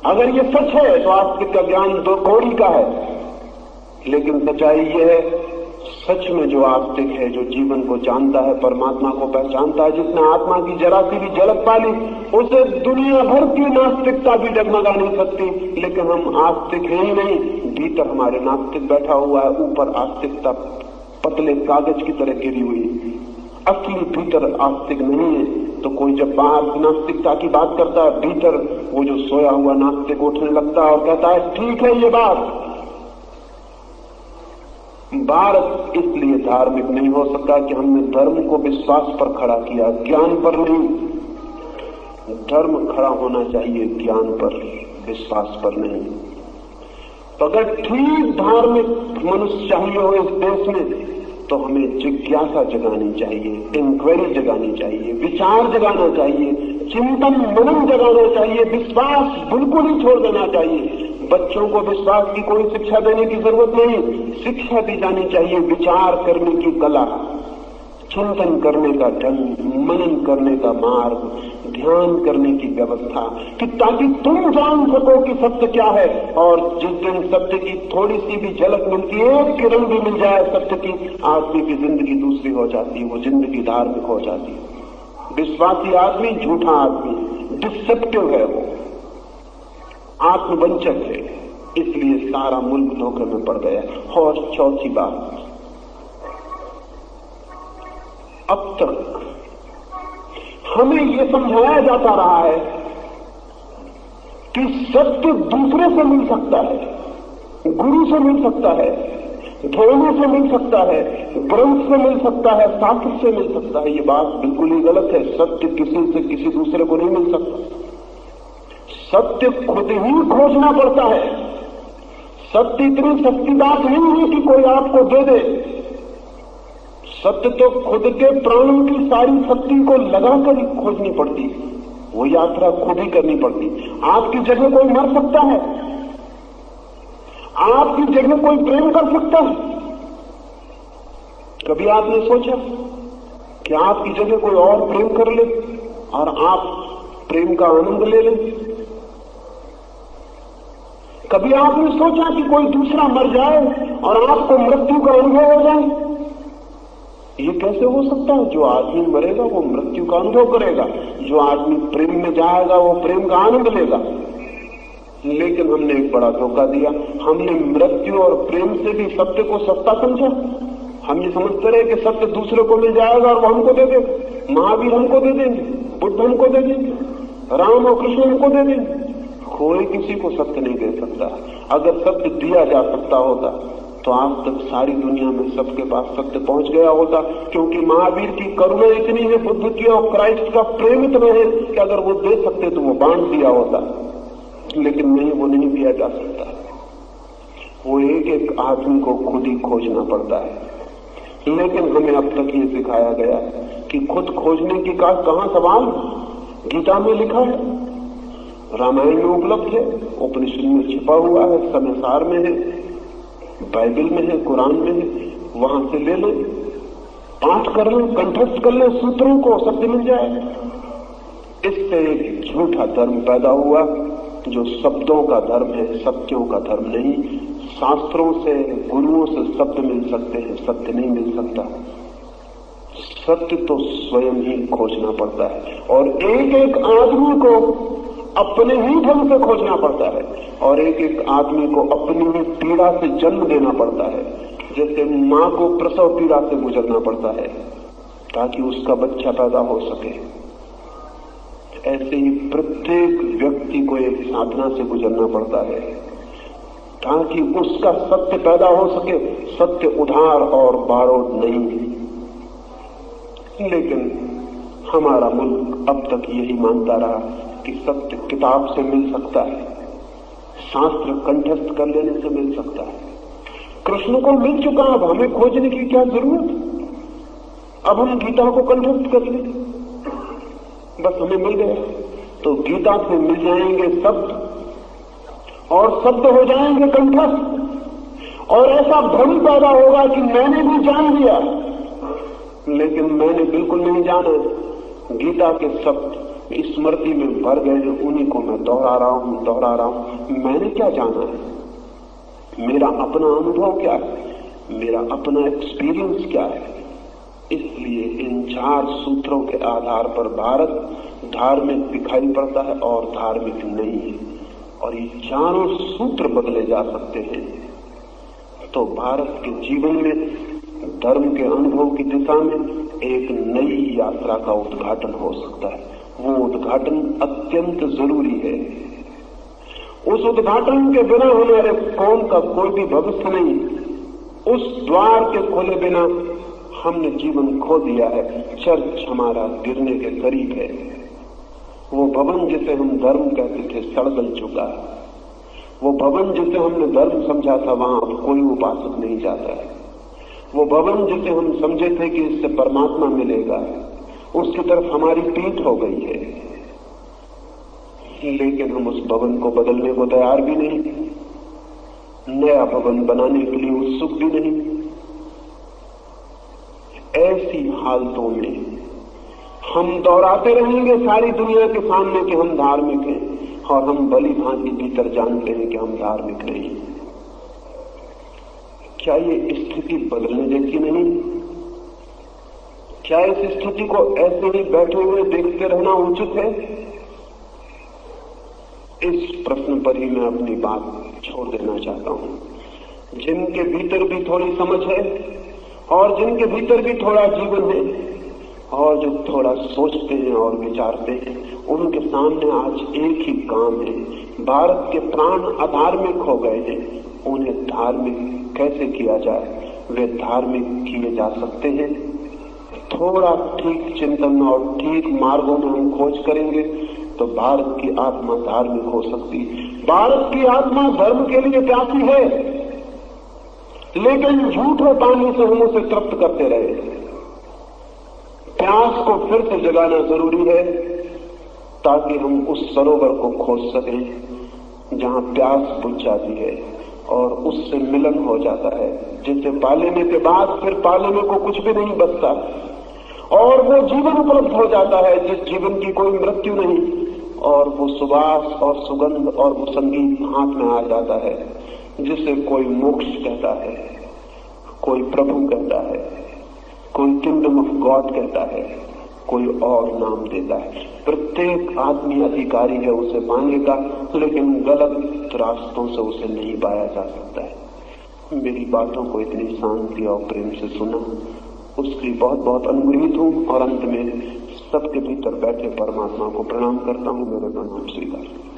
अगर ये सच है तो आस्तिक का ज्ञान दो कौड़ी का है। लेकिन सच्चाई यह है, सच में जो आस्तिक है, जो जीवन को जानता है, परमात्मा को पहचानता है, जिसने आत्मा की जरा सी भी झलक पाली, उसे दुनिया भर की नास्तिकता भी डगमगा नहीं सकती। लेकिन हम आस्तिक हैं ही नहीं, भीतर हमारे नास्तिक बैठा हुआ है, ऊपर आस्तिकता पतले कागज की तरह गिरी हुई। असली भीतर आस्तिक नहीं है। तो कोई जब बाहर नास्तिकता की बात करता है, भीतर वो जो सोया हुआ नास्तिक उठने लगता है और कहता है ठीक है ये बात। भारत इसलिए धार्मिक नहीं हो सका कि हमने धर्म को विश्वास पर खड़ा किया, ज्ञान पर नहीं। धर्म खड़ा होना चाहिए ज्ञान पर, विश्वास पर नहीं। तो अगर ठीक धार्मिक मनुष्य चाहिए हो इस देश में, तो हमें जिज्ञासा जगानी चाहिए, इंक्वायरी जगानी चाहिए, विचार जगाना चाहिए, चिंतन मनन जगाना चाहिए, विश्वास बिल्कुल ही छोड़ देना चाहिए। बच्चों को विश्वास की कोई शिक्षा देने की जरूरत नहीं, शिक्षा दी जानी चाहिए विचार करने की कला, चिंतन करने का ढंग, मनन करने का मार्ग, ध्यान करने की व्यवस्था, कि ताकि तुम जान सको कि सत्य क्या है। और जिस दिन सत्य की थोड़ी सी भी झलक मिलती है, एक किरण भी मिल जाए सत्य की, आदमी की जिंदगी दूसरी हो जाती है, वो जिंदगी धार्मिक हो जाती है। विश्वासी आदमी झूठा आदमी, डिसेप्टिव है, वो आत्मवंचक है, इसलिए सारा मुल्क धोखे में पड़ गया। और चौथी बात, अब तक हमें यह समझाया जाता रहा है कि सत्य दूसरे से मिल सकता है, गुरु से मिल सकता है, धर्मों से मिल सकता है, ग्रंथ से मिल सकता है, शास्त्र से मिल सकता है। ये बात बिल्कुल ही गलत है। सत्य किसी से किसी दूसरे को नहीं मिल सकता। सत्य खुद ही खोजना पड़ता है। सत्य इतनी सस्ती बात नहीं है कि कोई आपको दे दे। सत्य तो खुद के प्राणों की सारी शक्ति को लगाकर ही खोजनी पड़ती, वो यात्रा खुद ही करनी पड़ती। आपकी जगह कोई मर सकता है, आपकी जगह कोई प्रेम कर सकता है। कभी आपने सोचा कि आपकी जगह कोई और प्रेम कर ले और आप प्रेम का आनंद ले लें? कभी आपने सोचा कि कोई दूसरा मर जाए और आपको मृत्यु का अनुभव हो जाए? ये कैसे हो सकता है? जो आदमी मरेगा वो मृत्यु का अनुभव करेगा, जो आदमी प्रेम में जाएगा वो प्रेम का आनंद लेगा। लेकिन हमने एक बड़ा धोखा दिया। हमने मृत्यु और प्रेम से भी सत्य को सस्ता समझा। हम ये समझते रहे कि सत्य दूसरे को मिल जाएगा और वो हमको दे देगा। महावीर हमको दे देंगे, बुद्ध हमको दे देंगे, राम और कृष्ण हमको दे देंगे। कोई किसी को सत्य नहीं दे सकता। अगर सत्य दिया जा सकता होता तो आज तक सारी दुनिया में सबके पास सत्य पहुंच गया होता, क्योंकि महावीर की करुणा इतनी है, बुद्ध की और क्राइस्ट का प्रेम इतना है कि अगर वो दे सकते तो वो बांट दिया होता। लेकिन नहीं, वो नहीं दिया जा सकता। वो एक एक आदमी को खुद ही खोजना पड़ता है। लेकिन हमें अब तक ये सिखाया गया कि खुद खोजने की कहां सवाल? गीता में लिखा है, रामायण में उपलब्ध है, उपनिषद में छिपा हुआ है, संसार में है, बाइबल में है, कुरान में है। वहां से ले लें, पाठ कर लें, कंठस्थ कर लें सूत्रों को, सत्य मिल जाएगा। इससे एक झूठा धर्म पैदा हुआ जो शब्दों का धर्म है, सत्यों का धर्म नहीं। शास्त्रों से, गुरुओं से शब्द मिल सकते हैं, सत्य नहीं मिल सकता। सत्य तो स्वयं ही खोजना पड़ता है और एक एक आदमी को अपने ही ढंग से खोजना पड़ता है और एक एक आदमी को अपनी ही पीड़ा से जन्म देना पड़ता है। जैसे मां को प्रसव पीड़ा से गुजरना पड़ता है ताकि उसका बच्चा पैदा हो सके, ऐसे ही प्रत्येक व्यक्ति को एक साधना से गुजरना पड़ता है ताकि उसका सत्य पैदा हो सके। सत्य उधार और बारोद नहीं। लेकिन हमारा मुल्क अब तक यही मानता रहा कि सत्य किताब से मिल सकता है, शास्त्र कंठस्थ कर लेने से मिल सकता है। कृष्ण को मिल चुका, अब हमें खोजने की क्या जरूरत? अब हम गीता को कंठस्थ कर लें, बस हमें मिल गया। तो गीता से मिल जाएंगे शब्द और शब्द हो जाएंगे कंठस्थ और ऐसा भ्रम पैदा होगा कि मैंने भी जान लिया, लेकिन मैंने बिल्कुल नहीं जाना। गीता के शब्द स्मृति में भर गए हैं, उन्हीं को मैं दोहरा रहा हूं। मैंने क्या जाना है? मेरा अपना अनुभव क्या है? मेरा अपना एक्सपीरियंस क्या है? इसलिए इन 4 सूत्रों के आधार पर भारत धार्मिक दिखाई पड़ता है और धार्मिक नहीं है। और ये चारों सूत्र बदले जा सकते हैं तो भारत के जीवन में धर्म के अनुभव की दिशा में एक नई यात्रा का उद्घाटन हो सकता है। वो उद्घाटन अत्यंत जरूरी है। उस उद्घाटन के बिना हमारे कौम का कोई भी भविष्य नहीं। उस द्वार के खोले बिना हमने जीवन खो दिया है। चर्च हमारा गिरने के करीब है। वो भवन जिसे हम धर्म कहते थे सड़ गल चुका है। वो भवन जिसे हमने धर्म समझा था वहां अब कोई उपासक नहीं जाता है। वो भवन जिसे हम समझे थे कि इससे परमात्मा मिलेगा, उसकी तरफ हमारी पीठ हो गई है। लेकिन हम उस भवन को बदलने को तैयार भी नहीं, नया भवन बनाने के लिए उत्सुक भी नहीं। ऐसी हालतों में हम दोहराते रहेंगे सारी दुनिया के सामने कि हम धार्मिक हैं और हम भली भांति भीतर जानते हैं कि हम धार्मिक नहीं। क्या ये स्थिति बदलने जैसी नहीं? क्या इस स्थिति को ऐसे ही बैठे हुए देखते रहना उचित है? इस प्रश्न पर ही मैं अपनी बात छोड़ देना चाहता हूं। जिनके भीतर भी थोड़ी समझ है और जिनके भीतर भी थोड़ा जीवन है और जो थोड़ा सोचते हैं और विचारते हैं, उनके सामने आज एक ही काम है। भारत के प्राण अधार्मिक हो गए हैं, उन्हें धार्मिक कैसे किया जाए? वे धार्मिक किए जा सकते हैं। थोड़ा ठीक चिंतन और ठीक मार्गों में हम खोज करेंगे तो भारत की आत्मा धार्मिक हो सकती है। भारत की आत्मा धर्म के लिए प्यासी है, लेकिन झूठे पानी से हम उसे तृप्त करते रहे। प्यास को फिर से जगाना जरूरी है ताकि हम उस सरोवर को खोज सकें जहां प्यास बुझ जाती है और उससे मिलन हो जाता है, जिसे पा लेने के बाद फिर पा लेने को कुछ भी नहीं बचता और वो जीवन उपलब्ध हो जाता है जिस जीवन की कोई मृत्यु नहीं, और वो सुवास और सुगंध और वो संगीत हाथ में आ जाता है जिसे कोई मोक्ष कहता है, कोई प्रभु कहता है, कोई किंगडम ऑफ गॉड कहता है, कोई और नाम देता है। प्रत्येक आदमी अधिकारी है उसे पाने का, लेकिन गलत रास्तों से उसे नहीं पाया जा सकता है। मेरी बातों को इतनी शांति और प्रेम से सुना, उसके लिए बहुत बहुत अनुग्रहित हूं और अंत में सबके भीतर बैठे परमात्मा को प्रणाम करता हूं। मेरे प्रणाम स्वीकार।